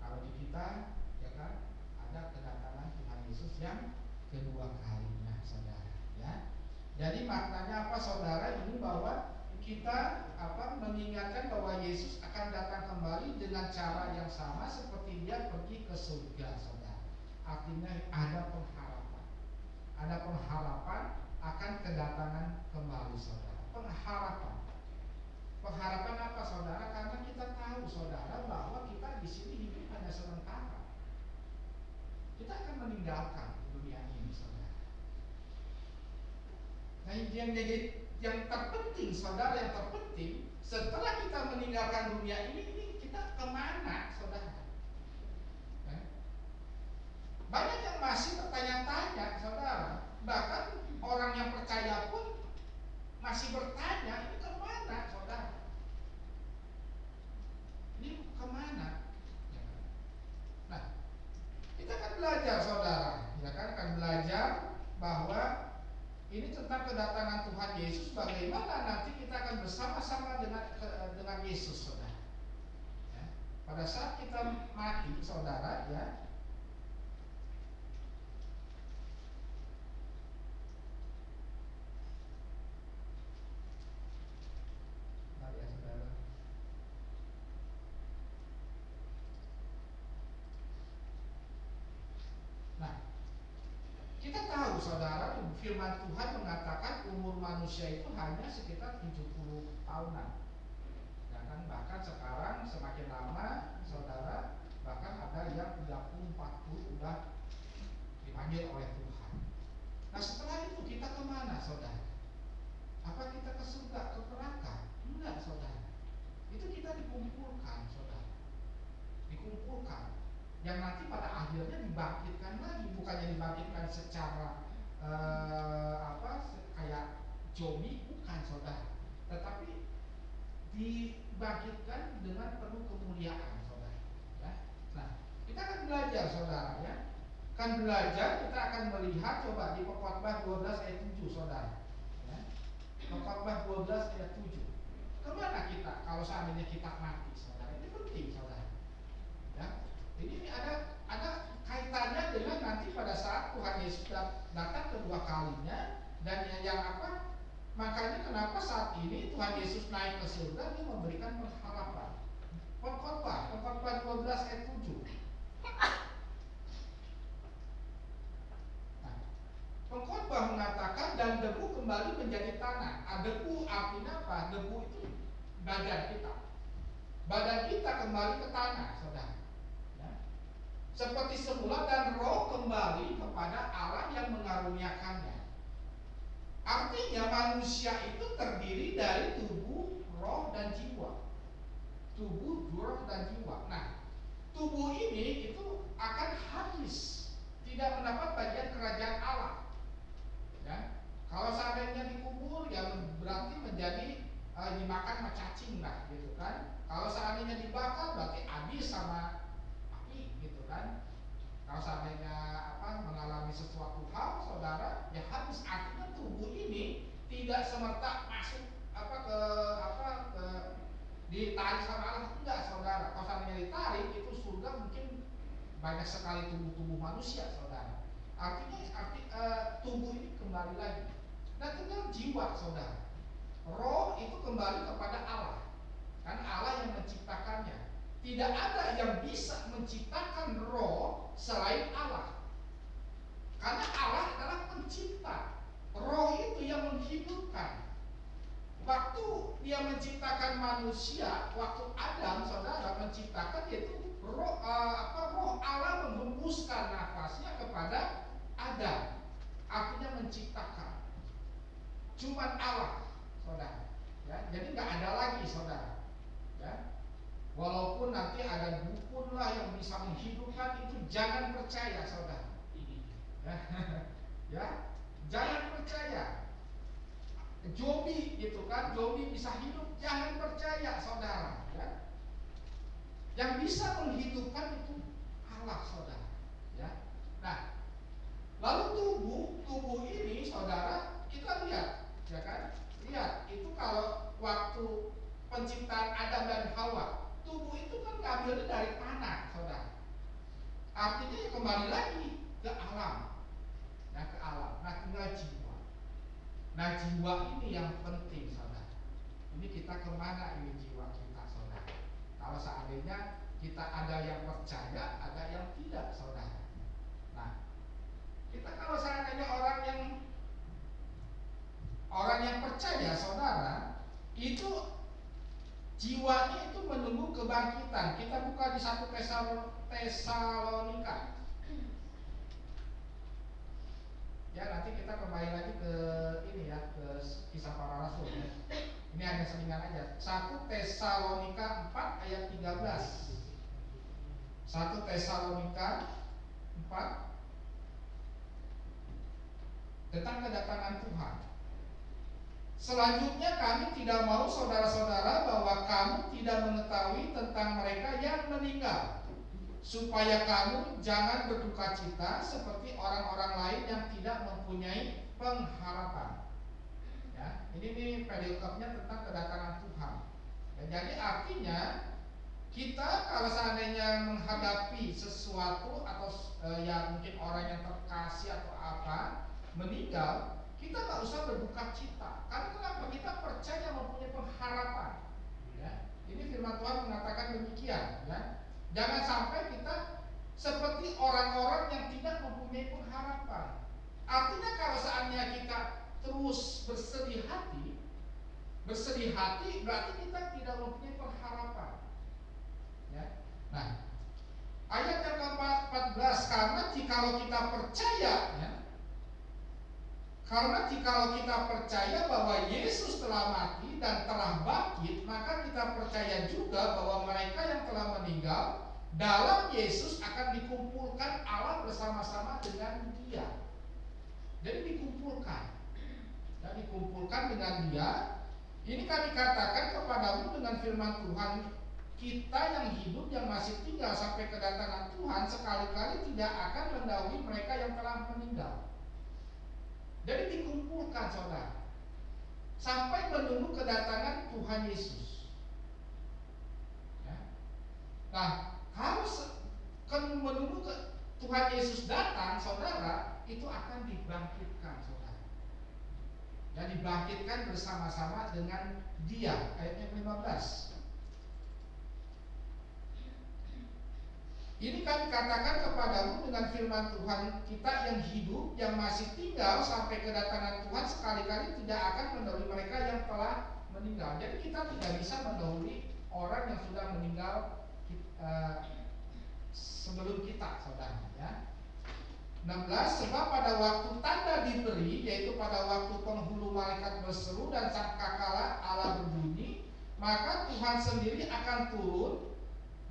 B: Kalau di kita, ya kan, ada kedatangan Tuhan Yesus yang kedua kalinya, saudara. Ya. Jadi maknanya apa, saudara? Ini bahwa kita mengingatkan bahwa Yesus akan datang kembali dengan cara yang sama seperti dia pergi ke surga, saudara. Artinya ada pengharapan. Ada pengharapan akan kedatangan kembali, saudara. Pengharapan apa, saudara? Karena kita tahu, saudara, bahwa kita di sini hidup hanya sementara. Kita akan meninggalkan dunia ini, saudara. Nah, yang terpenting, saudara, yang terpenting setelah kita meninggalkan dunia ini kita kemana, saudara? Banyak yang masih bertanya-tanya, saudara. Bahkan orang yang percaya pun masih bertanya, ini kemana, saudara? Ini kemana? Nah, kita akan belajar, saudara, ya kan, akan belajar bahwa ini tentang kedatangan Tuhan Yesus, bagaimana nanti kita akan bersama-sama dengan Yesus, saudara. Ya. Pada saat kita mati, saudara, ya, saudara. Nah, kita tahu, saudara, firman Tuhan mengatakan umur manusia itu hanya sekitar 70 tahunan. Ya kan, bahkan sekarang semakin lama, saudara, bahkan ada yang 30-40 udah dipanggil oleh Tuhan. Nah, setelah itu kita kemana, saudara? Apa kita ke surga, ke neraka? Enggak, saudara. Itu kita dikumpulkan, saudara. Dikumpulkan. Yang nanti pada akhirnya dibangkitkan lagi, bukannya dibangkitkan secara kayak zombie, bukan, saudara, tetapi dibangkitkan dengan penuh kemuliaan, saudara. Ya. Nah, kita akan belajar, saudara, ya. Akan belajar, kita akan melihat, coba di Pengkhotbah 12 ayat 7, saudara. Ya. Pengkhotbah 12 ayat 7. Kemana kita kalau seandainya kita mati, saudara? Ini penting, saudara. Ya. Ini ada kaitannya dengan nanti pada saat Tuhan Yesus datang kedua kalinya, dan makanya kenapa saat ini Tuhan Yesus naik ke surga, dia memberikan pengharapan. Pengkhotbah 12 ayat 7. Nah, Pengkhotbah mengatakan dan debu kembali menjadi tanah. Debu artinya apa? Debu itu badan kita. Badan kita kembali ke tanah, saudara. Seperti semula, dan roh kembali kepada Allah yang mengaruniakannya. Artinya manusia itu terdiri dari tubuh, roh, dan jiwa. Tubuh, roh, dan jiwa. Nah, tubuh ini itu akan habis, tidak mendapat bagian kerajaan Allah. Ya. Kalau seandainya dikubur, ya berarti menjadi dimakan sama cacing lah, gitu kan. Kalau seandainya dibakar, berarti habis sama gitu kan. Kalau seandainya mengalami sesuatu hal, saudara, ya habis. Artinya tubuh ini tidak semerta masuk ditarik sama Allah, enggak saudara. Kalau seandainya ditarik, itu surga mungkin banyak sekali tubuh-tubuh manusia saudara. Artinya tubuh ini kembali lagi. Nah tinggal jiwa saudara. Roh itu kembali kepada Allah, karena Allah yang menciptakannya. Tidak ada yang bisa menciptakan roh selain Allah, karena Allah adalah pencipta. Roh itu yang menghidupkan. Waktu dia menciptakan manusia, waktu Adam saudara menciptakan, yaitu roh Allah menghembuskan nafasnya kepada Adam, artinya menciptakan. Cuman Allah saudara, ya, jadi nggak ada lagi saudara, ya. Walaupun nanti ada dukun lah yang bisa menghidupkan, itu jangan percaya saudara, ya, ya, jangan percaya. Zombie gitu kan, zombie bisa hidup, jangan percaya saudara, ya. Yang bisa menghidupkan itu Allah saudara, ya. Nah, lalu tubuh ini saudara, kita lihat, ya kan? Lihat, itu kalau waktu penciptaan Adam dan Hawa, tubuh itu kan ngambilnya dari tanah saudara. Artinya ya kembali lagi ke alam, ya, ke alam. Nah tinggal jiwa. Nah jiwa ini yang penting saudara. Ini kita kemana ini jiwa kita saudara? Kalau seandainya kita ada yang percaya, ada yang tidak saudara. Nah kita kalau seandainya orang yang percaya saudara, itu jiwanya itu menunggu kebangkitan. Kita buka di 1 Tesalonika. Ya nanti kita kembali lagi ke ini ya, ke kisah para rasul ya. Ini hanya selingan aja. 1 Tesalonika 4 ayat 13. 1 Tesalonika 4 tentang kedatangan Tuhan. Selanjutnya kami tidak mau saudara-saudara bahwa kamu tidak mengetahui tentang mereka yang meninggal, supaya kamu jangan berduka cita seperti orang-orang lain yang tidak mempunyai pengharapan. Ya, ini periukapnya tentang kedatangan Tuhan. Ya, jadi artinya kita kalau seandainya menghadapi sesuatu atau ya mungkin orang yang terkasih atau apa meninggal, kita nggak usah berduka cita. Karena kenapa? Kita percaya mempunyai pengharapan. Ya, ini firman Tuhan mengatakan demikian. Ya, jangan sampai kita seperti orang-orang yang tidak mempunyai pengharapan. Artinya kalau seandainya kita terus bersedih hati berarti kita tidak mempunyai pengharapan. Ya. Nah, ayat yang ke-14, karena jikalau kita percaya, ya, karena jikalau kita percaya bahwa Yesus telah mati dan telah bangkit, maka kita percaya juga bahwa mereka yang telah meninggal dalam Yesus akan dikumpulkan Allah bersama-sama dengan Dia. Jadi dikumpulkan, dan dikumpulkan dengan Dia. Ini kami katakan kepadamu dengan firman Tuhan, kita yang hidup yang masih tinggal sampai kedatangan Tuhan sekali-kali tidak akan mendahului mereka yang telah meninggal. Jadi dikumpulkan saudara sampai menunggu kedatangan Tuhan Yesus. Ya. Nah, kalau menunggu Tuhan Yesus datang, saudara, itu akan dibangkitkan, saudara. Dan dibangkitkan bersama-sama dengan Dia. Ayatnya 15. Ini kami katakan kepadamu dengan firman Tuhan kita yang hidup, yang masih tinggal sampai kedatangan Tuhan sekali-kali tidak akan mendahului mereka yang telah meninggal. Jadi kita tidak bisa mendahului orang yang sudah meninggal sebelum kita, saudara. Ya. 16, sebab pada waktu tanda diberi, yaitu pada waktu penghulu malaikat berseru dan sangkakala Allah berbunyi, maka Tuhan sendiri akan turun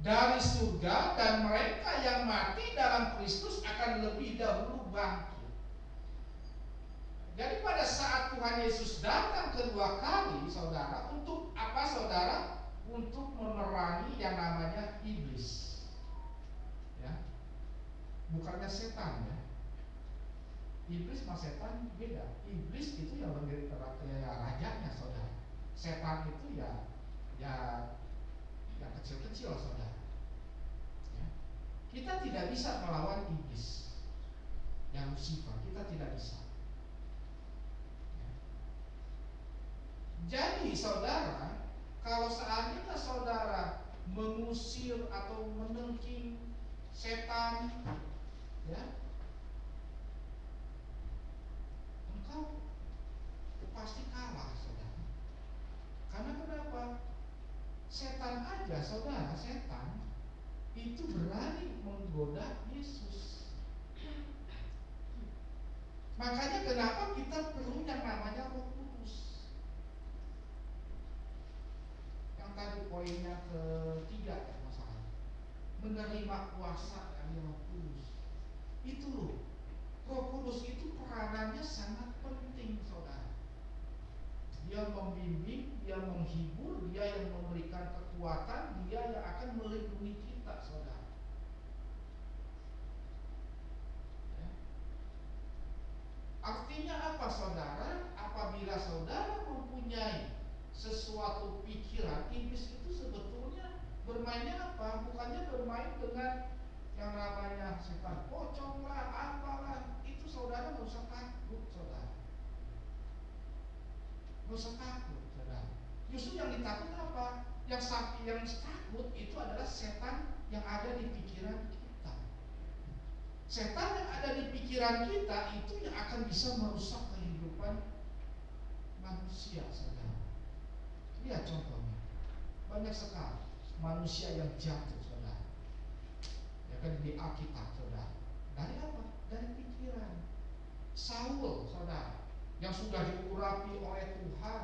B: dari surga dan mereka yang mati dalam Kristus akan lebih dahulu bangkit. Jadi pada saat Tuhan Yesus datang kedua kali, saudara, untuk apa saudara? Untuk memerangi yang namanya iblis. Ya. Bukannya setan ya. Iblis sama setan beda. Iblis itu yang menjadi rajanya saudara. Setan itu ya yang kecil-kecil, saudara. Ya. Kita tidak bisa melawan iblis, yang Lucifer, kita tidak bisa. Ya. Jadi saudara, kalau seandainya saudara mengusir atau menengking setan, ya, engkau pasti kalah, saudara. Karena kenapa? Setan aja, saudara, setan itu berani menggoda Yesus. Makanya kenapa kita perlu yang namanya Roh Kudus. Yang tadi poinnya ketiga, ya, masalah menerima kuasa dari Roh Kudus. Itu loh, Roh Kudus itu peranannya sangat penting, saudara. Dia membimbing, dia menghibur, dia yang memberikan kekuatan, dia yang akan melindungi kita, saudara. Ya. Artinya apa, saudara? Apabila saudara mempunyai sesuatu pikiran, iblis itu sebetulnya bermainnya apa? Bukannya bermain dengan yang namanya setan pocong lah, apalah. Itu saudara nggak usah takut, saudara. Nggak usah takut, saudara. Justru yang ditakut apa? Yang takut itu adalah setan yang ada di pikiran kita. Setan yang ada di pikiran kita itu yang akan bisa merusak kehidupan manusia, saudara. Lihat contohnya, banyak sekali manusia yang jatuh, saudara. Ya kan, di Alkitab, saudara. Dari apa? Dari pikiran. Saul, saudara, yang sudah diurapi oleh Tuhan,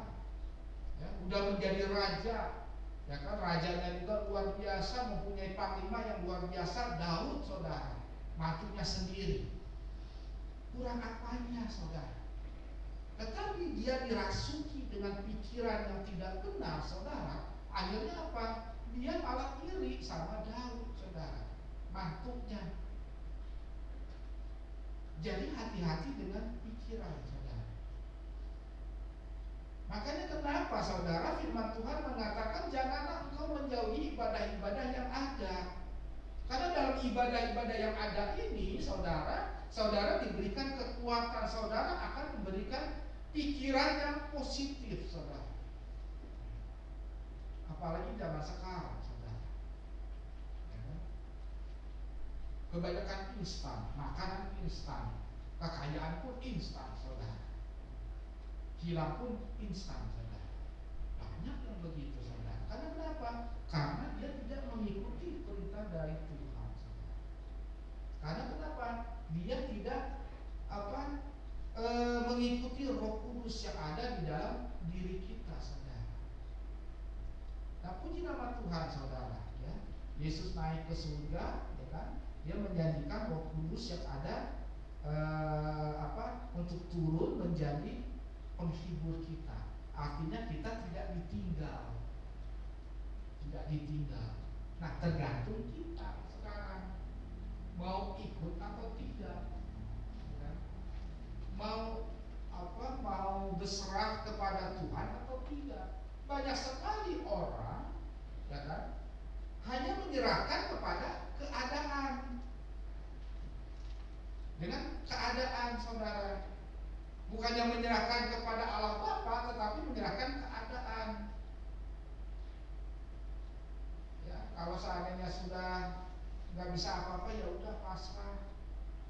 B: ya, udah menjadi raja, ya kan, rajanya juga luar biasa, mempunyai panglima yang luar biasa, Daud, saudara, matunya sendiri. Kurang apanya, saudara? Tetapi dia dirasuki dengan pikiran yang tidak benar, saudara. Akhirnya apa? Dia malah iri sama Daud, saudara, mantunya. Jadi hati-hati dengan pikiran, saudara. Makanya kenapa, saudara, firman Tuhan mengatakan janganlah engkau menjauhi ibadah-ibadah yang ada. Karena dalam ibadah-ibadah yang ada ini, saudara diberikan kekuatan, saudara akan memberikan pikiran yang positif, saudara. Apalagi zaman sekarang, saudara. Ya. Kebanyakan instan, makanan instan, kekayaan pun instan, saudara. Hilang pun instan, saudara. Banyak yang begitu, saudara. Karena kenapa? Karena dia tidak mengikuti perintah dari Tuhan, saudara. Karena kenapa? Dia tidak mengikuti Roh Kudus yang ada di dalam diri kita, saudara. Nah, puji nama Tuhan, saudara. Ya, Yesus naik ke surga, ya kan? Dia menjanjikan Roh Kudus yang ada untuk turun menjadi penghibur kita. Artinya kita tidak ditinggal. Tidak ditinggal. Nah, tergantung kita sekarang mau ikut atau tidak. Ya. Mau berserah kepada Tuhan atau tidak. Banyak sekali orang, ya kan, hanya menyerahkan kepada keadaan. Dengan keadaan, saudara. Bukannya menyerahkan kepada Allah Bapa, tetapi menyerahkan keadaan. Ya, kalau seandainya sudah nggak bisa apa-apa, ya udah pasrah,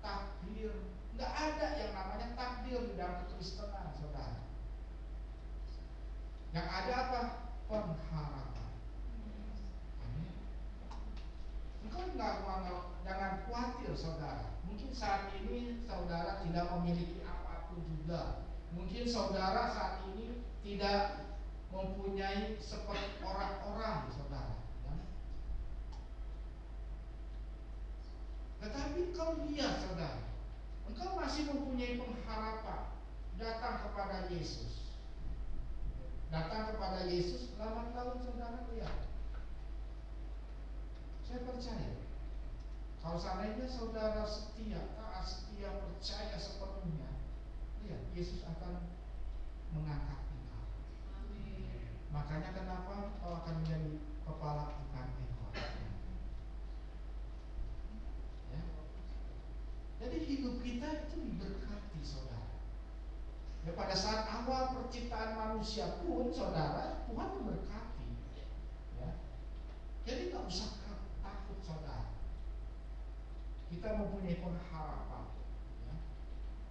B: takdir. Nggak ada yang namanya takdir di dalam kekristenan, saudara. Yang ada apa? Pengharapan. Amin. Engkau jangan khawatir, saudara. Mungkin saat ini saudara tidak memiliki apapun juga. Mungkin saudara saat ini tidak mempunyai seperti orang-orang, saudara. Ya. Tetapi engkau lihat, saudara, engkau masih mempunyai pengharapan. Datang kepada Yesus. Datang kepada Yesus, lambat laun saudara lihat. Saya percaya, kalau seandainya saudara setia, taat setia, percaya sepenuhnya, lihat Yesus akan mengangkat engkau. Amin. Makanya kenapa engkau akan menjadi kepala bukan ekor. Ya. Jadi hidup kita itu diberkati, saudara. Ya, pada saat awal penciptaan manusia pun, saudara, Tuhan memberkati. Ya. Jadi nggak usah takut, saudara. Kita mempunyai pengharapan. Ya.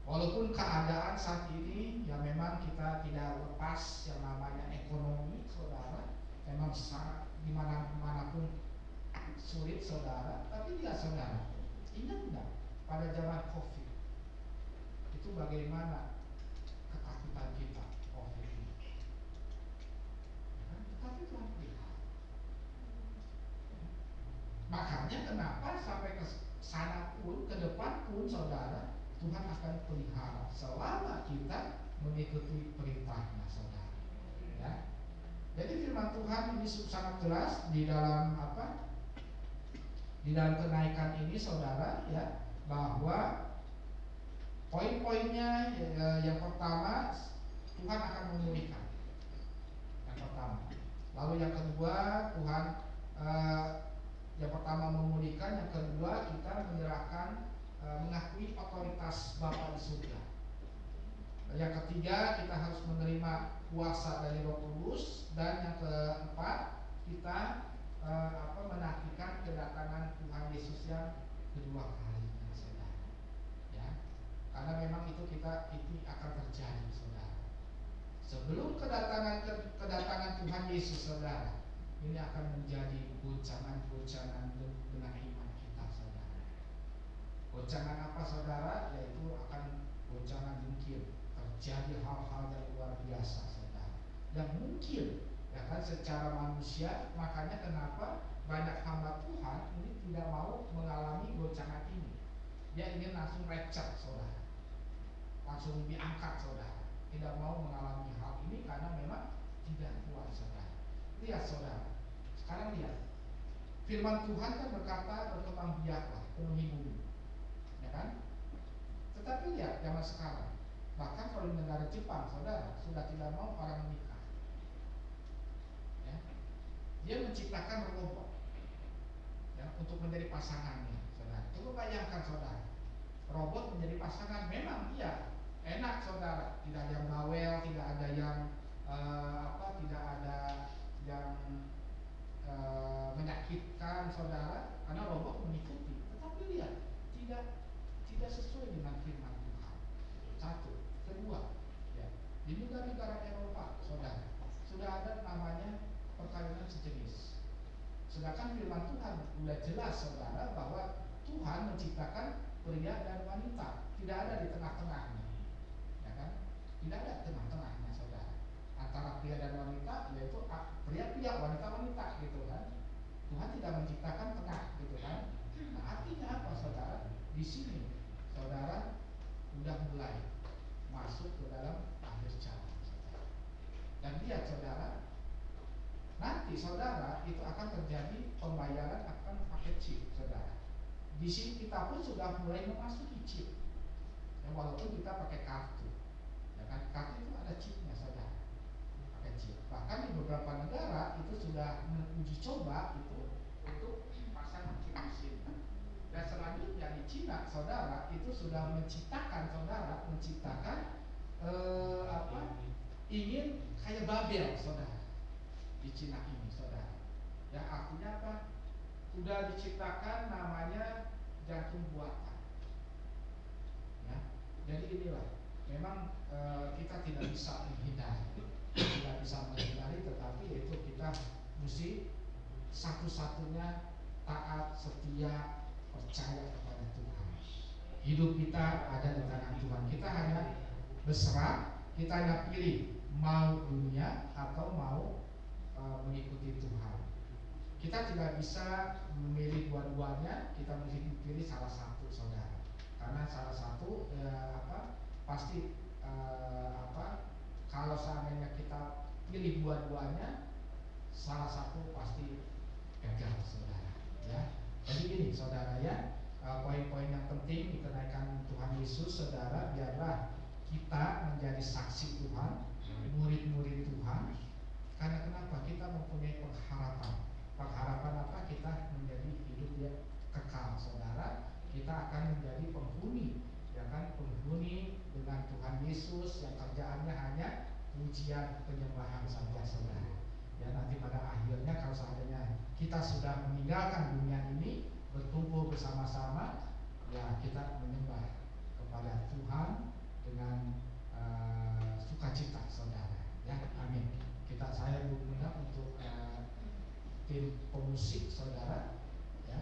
B: Walaupun keadaan saat ini ya memang kita tidak lepas yang namanya ekonomi, saudara. Memang sangat dimanapun sulit, saudara. Tapi lihat, saudara, ingat nggak pada zaman COVID itu bagaimana ketakutan kita COVID ini? Tetapi Tuhan lihat. Makanya kenapa sampai ke sana pun, ke depan pun, saudara, Tuhan akan pelihara selama kita mengikuti perintahnya, saudara. Ya. Jadi firman Tuhan ini sangat jelas di dalam apa? Di dalam kenaikan ini, saudara, ya, bahwa poin-poinnya yang pertama, Tuhan akan memulihkan. Yang pertama. Lalu yang kedua, Tuhan yang pertama memulihkan, yang kedua kita menyerahkan, mengakui otoritas Bapa di surga. Yang ketiga, kita harus menerima kuasa dari Roh Kudus, dan yang keempat, kita menantikan kedatangan Tuhan Yesus yang kedua kalinya, saudara. Ya, karena memang itu akan terjadi, saudara. Sebelum kedatangan Tuhan Yesus, saudara, ini akan menjadi goncangan dengan iman kita, saudara. Goncangan apa, saudara? Yaitu akan goncangan mungkin terjadi hal-hal yang luar biasa, saudara. Yang mungkin, ya kan, secara manusia. Makanya kenapa banyak hamba Tuhan ini tidak mau mengalami goncangan ini. Dia ingin langsung recap, saudara, langsung diangkat, saudara. Tidak mau mengalami hal ini karena memang tidak kuat, saudara. Lihat, saudara, sekarang lihat, firman Tuhan kan berkata, berkembang biaklah, penuhi bumi, ya kan? Tetapi lihat zaman sekarang, bahkan kalau di negara Jepang, saudara, sudah tidak mau orang menikah. Ya. Dia menciptakan robot, ya, untuk menjadi pasangannya, saudara. Coba bayangkan, saudara, robot menjadi pasangan. Memang iya enak, saudara, tidak ada yang bawel, tidak ada yang tidak ada yang menyakitkan, saudara, karena robot mengikuti. Tetapi lihat, tidak sesuai dengan firman Tuhan. Satu, kedua, ya, di negara-negara Eropa, saudara, sudah ada namanya perkawinan sejenis. Sedangkan firman Tuhan sudah jelas, saudara, bahwa Tuhan menciptakan pria dan wanita, tidak ada di tengah-tengahnya, ya kan? Tidak ada tengah-tengahnya, saudara, antara pria dan wanita, yaitu pria-pria, wanita-wanita, gitu kan? Tuhan tidak menciptakan tengah, gitu kan? Nah, artinya apa, saudara? Di sini, saudara, sudah mulai masuk ke dalam akhir zaman, saudara. Dan lihat, saudara, nanti, saudara, itu akan terjadi pembayaran akan pakai chip, saudara. Di sini kita pun sudah mulai memasuki chip, ya, walaupun kita pakai kartu, ya kan? Kartu itu ada chipnya, saudara, pakai chip. Bahkan di beberapa negara itu sudah menguji coba itu untuk pasang chip di sini. Dan selanjutnya di Cina, saudara, itu sudah menciptakan, saudara, ingin kayak Babel, saudara, di Cina ini, saudara. Ya, artinya apa? Sudah diciptakan namanya jantung buatan. Ya, jadi inilah, memang kita tidak bisa menghindari, tetapi itu kita mesti satu-satunya taat, setia, percaya kepada Tuhan. Hidup kita ada di tangan Tuhan. Kita hanya berserah, kita hanya pilih mau dunia atau mau mengikuti Tuhan. Kita tidak bisa memilih dua-duanya, kita mesti pilih salah satu, saudara. Karena salah satu pasti kalau seandainya kita pilih dua-duanya, salah satu pasti gagal, saudara. Ya. Jadi ini, saudara, ya, poin-poin yang penting di kenaikan Tuhan Yesus, saudara, biarlah kita menjadi saksi Tuhan, murid-murid Tuhan. Karena kenapa? Kita mempunyai pengharapan Pengharapan apa? Kita menjadi hidup yang kekal, saudara. Kita akan menjadi penghuni, ya kan, penghuni dengan Tuhan Yesus yang kerjaannya hanya pujian penyembahan saja, saudara. Ya, nanti pada akhirnya kalau seandainya kita sudah meninggalkan dunia ini, berkumpul bersama-sama, ya kita menyembah kepada Tuhan dengan sukacita, saudara. Ya, amin. Saya mengundang untuk tim pemusik, saudara. Ya.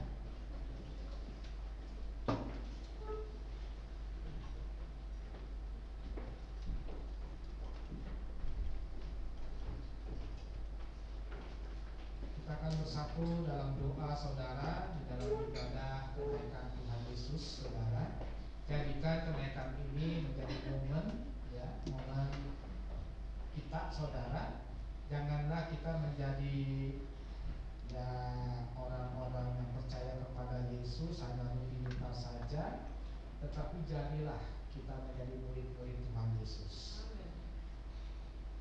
B: Kita akan bersatu dalam doa, saudara, di dalam ibadah kenaikan Tuhan Yesus, saudara. Jadikan kenaikan ini menjadi momen, ya, momen kita, saudara. Janganlah kita menjadi, ya, orang-orang yang percaya kepada Yesus hanya rutinitas saja, tetapi jadilah kita menjadi murid-murid Tuhan Yesus.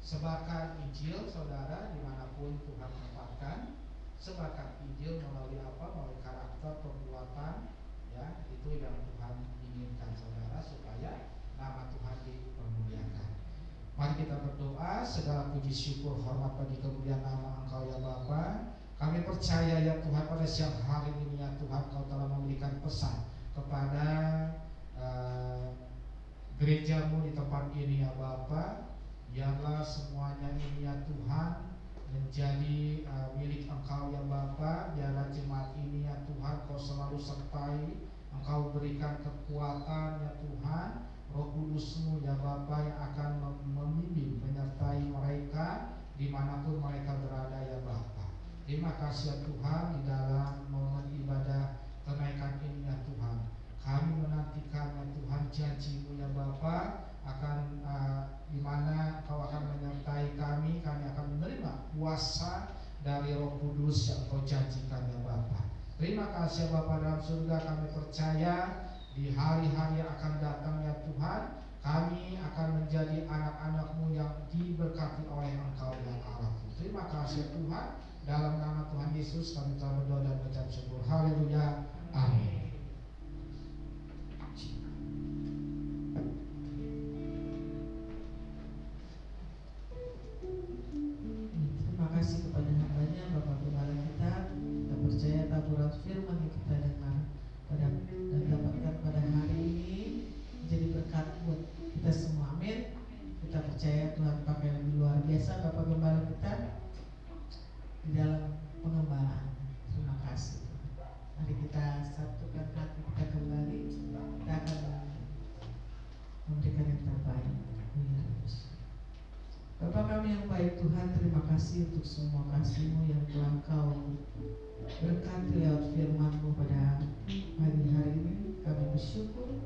B: Sebarkan Injil, saudara, dimanapun Tuhan tempatkan. Sebarkan Injil melalui apa? Melalui karakter, perbuatan, ya, itu yang Tuhan inginkan, saudara, supaya nama Tuhan dipermuliakan. Mari kita berdoa. Segala puji syukur hormat bagi kemuliaan nama Engkau ya Bapa. Kami percaya ya Tuhan, pada siang hari ini ya Tuhan, Kau telah memberikan pesan kepada gerejamu di tempat ini ya Bapa. Biarlah semuanya ini ya Tuhan menjadi milik Engkau ya Bapa. Biarlah jemaat ini ya Tuhan, Kau selalu sertai. Engkau berikan kekuatan ya Tuhan, Roh Kudus-Mu ya Bapa yang akan membimbing, menyertai mereka dimanapun mereka berada ya Bapa. Terima kasih ya Tuhan, di dalam momen ibadah kenaikan ini ya Tuhan, kami menantikan ya Tuhan janji-Mu ya Bapa, akan di mana Kau akan menyertai kami akan menerima kuasa dari Roh Kudus yang Kau janjikan ya Bapa. Terima kasih ya Bapa dalam surga, kami percaya di hari-hari yang akan datang ya Tuhan, kami akan menjadi anak-anak-Mu yang diberkati oleh Engkau ya Allah. Terima kasih ya Tuhan, dalam nama Tuhan Yesus kami telah berdoa dan mengucap syukur. Haleluya, amin.
A: Terima kasih kepada hambanya Bapak Gembala kita. Kita percaya taburan firman yang kita dengar dan dapatkan pada hari ini menjadi berkat buat kita semua. Amin. Kita percaya Tuhan pakai lebih luar biasa Bapak Gembala kita di dalam pengembalaan. Terima kasih. Mari kita satukan hati kita kembali. Kita akan memberikan yang terbaik. Bapa kami yang baik Tuhan, terima kasih untuk semua kasih-Mu yang telah Kau berkati lewat firman-Mu pada pagi hari ini. Kami bersyukur,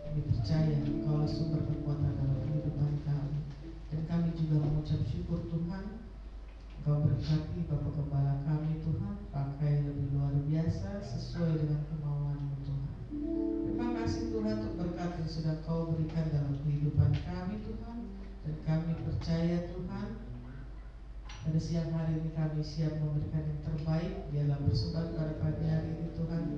A: kami percaya Kau sumber kekuatan dalam kehidupan kami. Dan kami juga mengucap syukur Tuhan, Kau berkati Bapak Gembala kami Tuhan, pakai lebih luar biasa sesuai dengan kemauan-Mu Tuhan. Terima kasih Tuhan untuk berkat yang sudah Kau berikan dalam kehidupan kami Tuhan. Dan kami percaya Tuhan, pada siang hari ini kami siap memberikan yang terbaik. Biarlah bersebar pada pagi hari ini Tuhan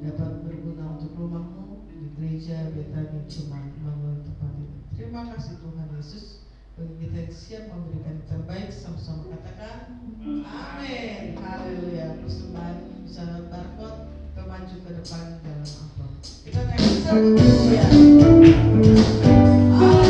A: dapat berguna untuk rumah-Mu di gereja Betani Jemaat Immanuel tempat ini. Terima kasih Tuhan Yesus, bagi kita yang siap memberikan yang terbaik. Sama-sama katakan amin. Haleluya. Persembahan bisa barcode, kita maju ke depan dalam amplop. Kita naik satu pujian.
C: Oh,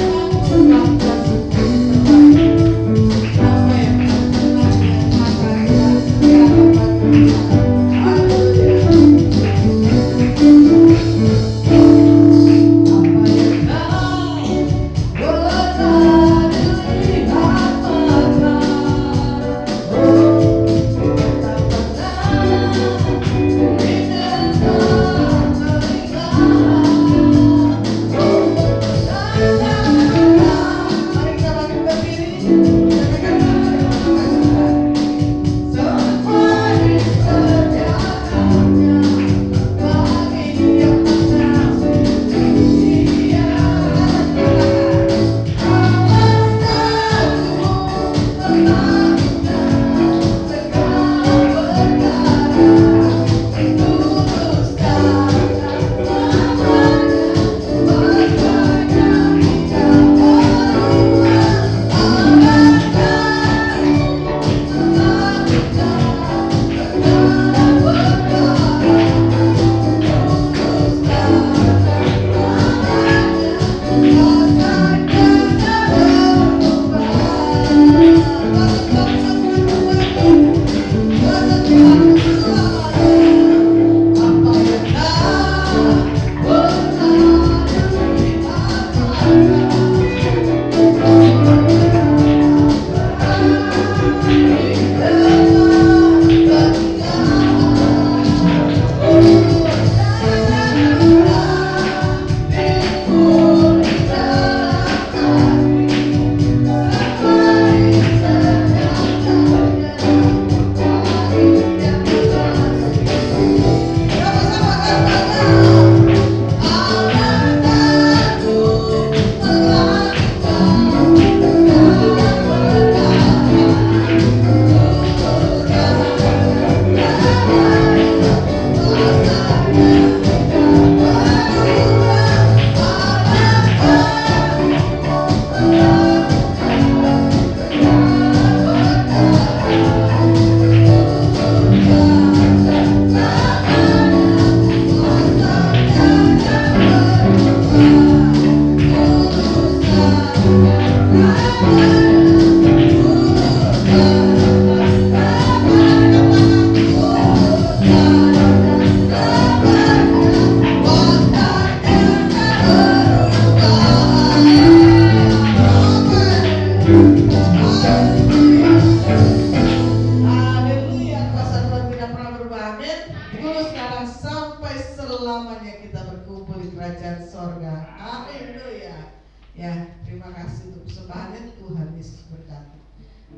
A: di kerajaan sorga. Haleluya. Ya, terima kasih untuk persembahannya, Tuhan Yesus berkati.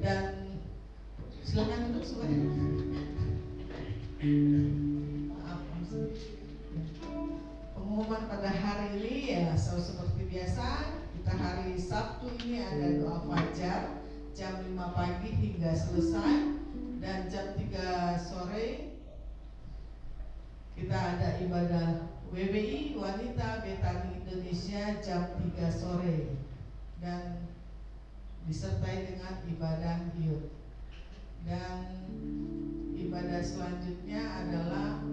A: Dan silakan duduk semuanya. Maaf, pengumuman pada hari ini ya selalu seperti biasa. Kita hari Sabtu ini ada doa fajar jam 5 pagi hingga selesai, dan jam 3 sore kita ada ibadah WBI Wanita Betani Indonesia jam 3 sore dan disertai dengan ibadah youth. Dan ibadah selanjutnya adalah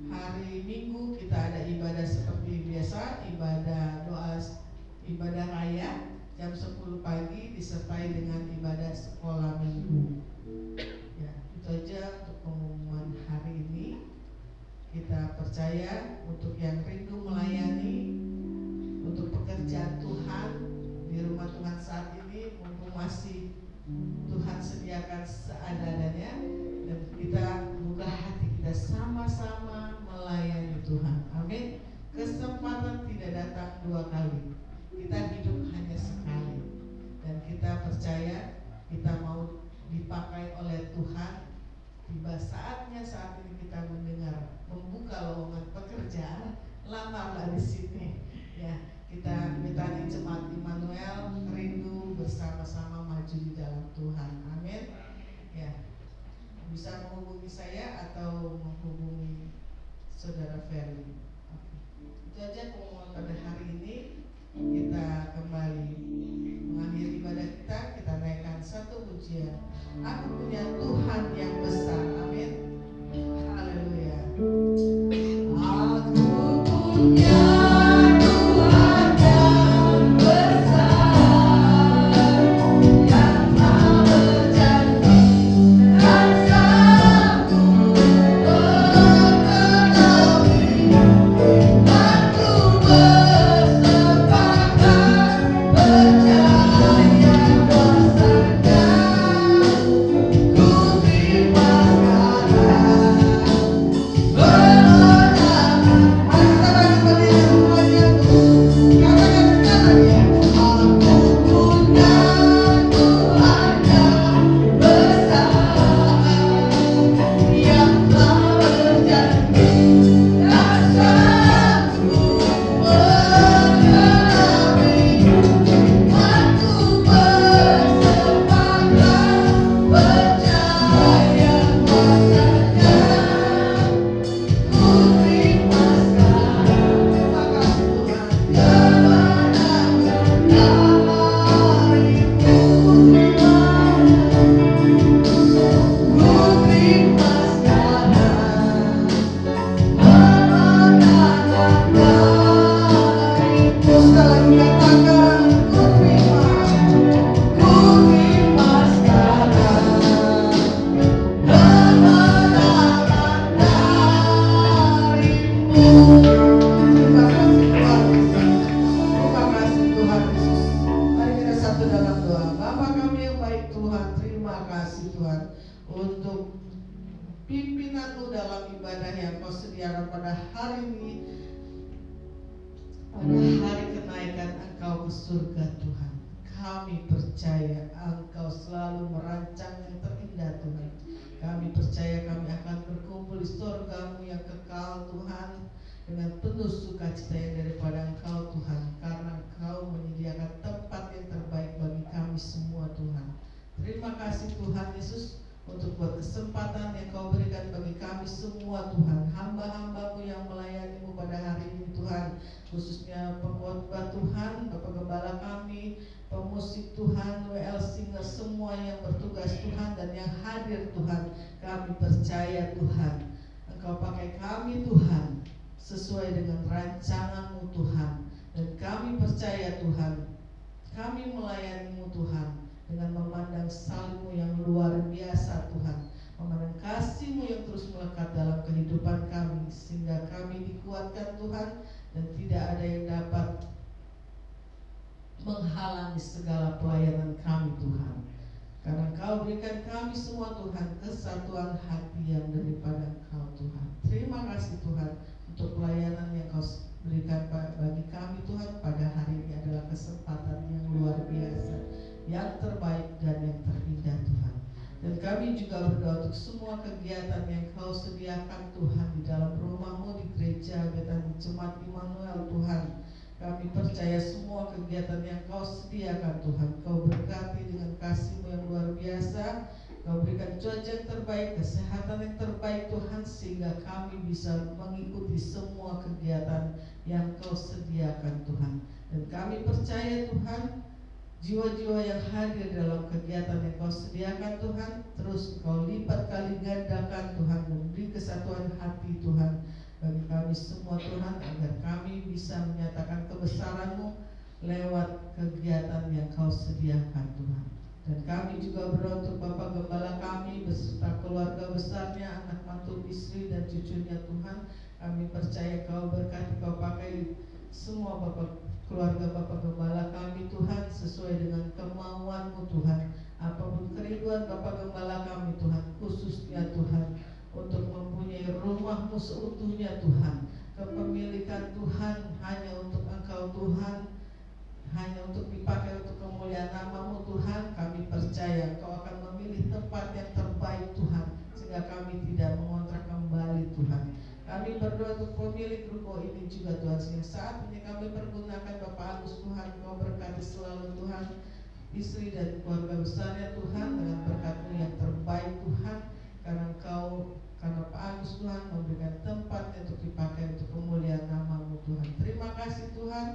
A: hari Minggu kita ada ibadah seperti biasa, ibadah raya jam 10 pagi disertai dengan ibadah sekolah minggu. Ya, itu aja untuk pengumuman hari ini. Kita percaya untuk yang rindu melayani, untuk pekerjaan Tuhan di rumah Tuhan saat ini, mumpung masih Tuhan sediakan seadanya, dan kita buka hati kita sama-sama melayani Tuhan. Amin. Kesempatan tidak datang dua kali. Kita hidup hanya sekali, dan kita percaya kita mau dipakai oleh Tuhan. Tiba saatnya saat ini kita mendengar membuka lowongan pekerjaan, lamarlah di sini. Ya, kita Betani Jemaat Immanuel rindu bersama-sama maju di dalam Tuhan. Amin. Ya, bisa menghubungi saya atau menghubungi Saudara Ferry. Itu aja pengumuman pada hari ini. Kita kembali mengakhiri ibadah kita. Kita naikkan satu pujian. Aku punya Tuhan yang besar. Amin. Haleluya. Aku punya Tuhan yang besar, yang tak berjanji dan sanggup mengenapi. Aku bersepakat percaya kuasanya. Ku terima
C: Terima kasih Tuhan untuk pelayanan yang Kau berikan
A: kegiatan yang Kau sediakan Tuhan di dalam rumah-Mu, di gereja Betani Jemaat Immanuel Tuhan. Kami percaya semua kegiatan yang Kau sediakan Tuhan, Kau berkati dengan kasih-Mu yang luar biasa. Kau berikan cuaca yang terbaik, kesehatan yang terbaik Tuhan, sehingga kami bisa mengikuti semua kegiatan yang Kau sediakan Tuhan. Dan kami percaya Tuhan, jiwa-jiwa yang hadir dalam kegiatan yang Kau sediakan Tuhan, terus Kau lipat kali gandakan Tuhan, memberi kesatuan hati Tuhan bagi kami semua Tuhan, agar kami bisa menyatakan kebesaran-Mu lewat kegiatan yang Kau sediakan Tuhan. Dan kami juga berdoa untuk Bapak Gembala kami beserta keluarga besarnya, anak mantu, istri dan cucunya Tuhan. Kami percaya Kau berkati, Kau pakai semua keluarga Bapak Gembala kami Tuhan, sesuai dengan kemauan-Mu Tuhan. Apapun kerinduan Bapak Gembala kami Tuhan, khususnya Tuhan untuk mempunyai rumah-Mu seutuhnya Tuhan. Kepemilikan Tuhan hanya untuk Engkau Tuhan, hanya untuk dipakai untuk kemuliaan nama-Mu Tuhan. Kami percaya Engkau akan memilih tempat yang terbaik Tuhan, sehingga kami tidak mengontrak kembali Tuhan. Kami berdoa untuk pemilik ruko ini juga Tuhan, sehingga saat ini kami pergunakan Bapak Agus Tuhan. Kau berkati selalu Tuhan istri dan keluarga besarnya Tuhan, dengan berkat-Mu yang terbaik Tuhan. Karena Pak Agus Tuhan memberikan tempat untuk dipakai untuk kemuliaan nama-Mu Tuhan. Terima kasih Tuhan.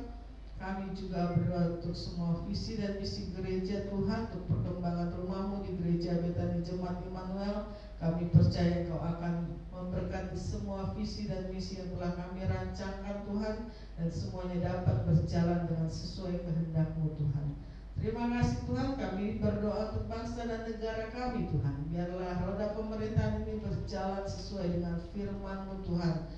A: Kami juga berdoa untuk semua visi dan misi gereja Tuhan, untuk perkembangan rumah-Mu di gereja Betani Jemaat Immanuel. Kami percaya Kau akan memberkati semua visi dan misi yang telah kami rancangkan Tuhan, dan semuanya dapat berjalan dengan sesuai kehendak-Mu Tuhan. Terima kasih Tuhan. Kami berdoa untuk bangsa dan negara kami Tuhan. Biarlah roda pemerintahan ini berjalan sesuai dengan firman-Mu Tuhan,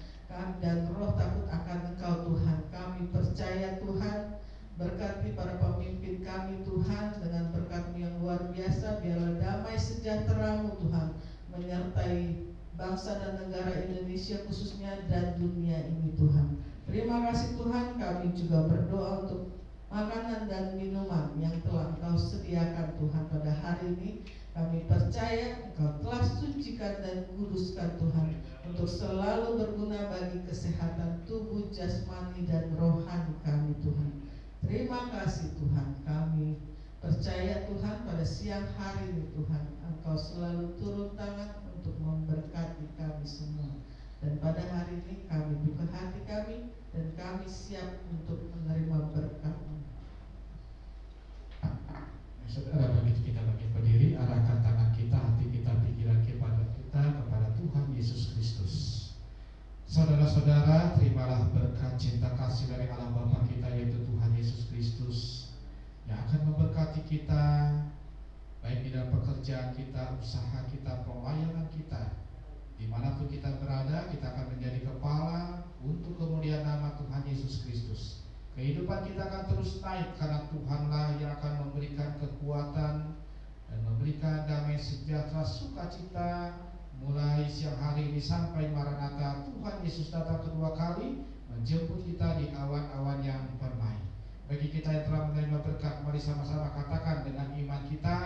A: dan roh takut akan Engkau Tuhan. Kami percaya Tuhan, berkati para pemimpin kami Tuhan, dengan berkat-Mu yang luar biasa. Biarlah damai sejahtera-Mu Tuhan menyertai bangsa dan negara Indonesia khususnya, dan dunia ini Tuhan. Terima kasih Tuhan. Kami juga berdoa untuk makanan dan minuman yang telah Engkau sediakan Tuhan pada hari ini. Kami percaya Engkau telah sucikan dan kuduskan Tuhan, untuk selalu berguna bagi kesehatan tubuh, jasmani dan rohani kami Tuhan. Terima kasih Tuhan. Kami percaya Tuhan, pada siang hari ini Tuhan, Engkau selalu turun tangan untuk memberkati kami semua. Dan pada hari ini kami buka hati kami, dan kami siap untuk menerima berkat-Mu.
B: Saudara, begitu kita bangkit berdiri, arahkan tangan kita, hati kita, pikiran kepada Tuhan Yesus Kristus. Saudara-saudara, terimalah berkat cinta kasih dari Allah Bapa kita, yaitu Tuhan Yesus Kristus, yang akan memberkati kita baik di dalam pekerjaan kita, usaha kita, pelayanan kita. Dimanapun kita berada, kita akan menjadi kepala untuk kemuliaan nama Tuhan Yesus Kristus. Kehidupan kita akan terus naik, karena Tuhanlah yang akan memberikan kekuatan dan memberikan damai sejahtera, sukacita, mulai siang hari ini sampai Maranatha Tuhan Yesus datang kedua kali, menjemput kita di awan-awan yang permai. Bagi kita yang telah menerima berkat, mari sama-sama katakan dengan iman kita,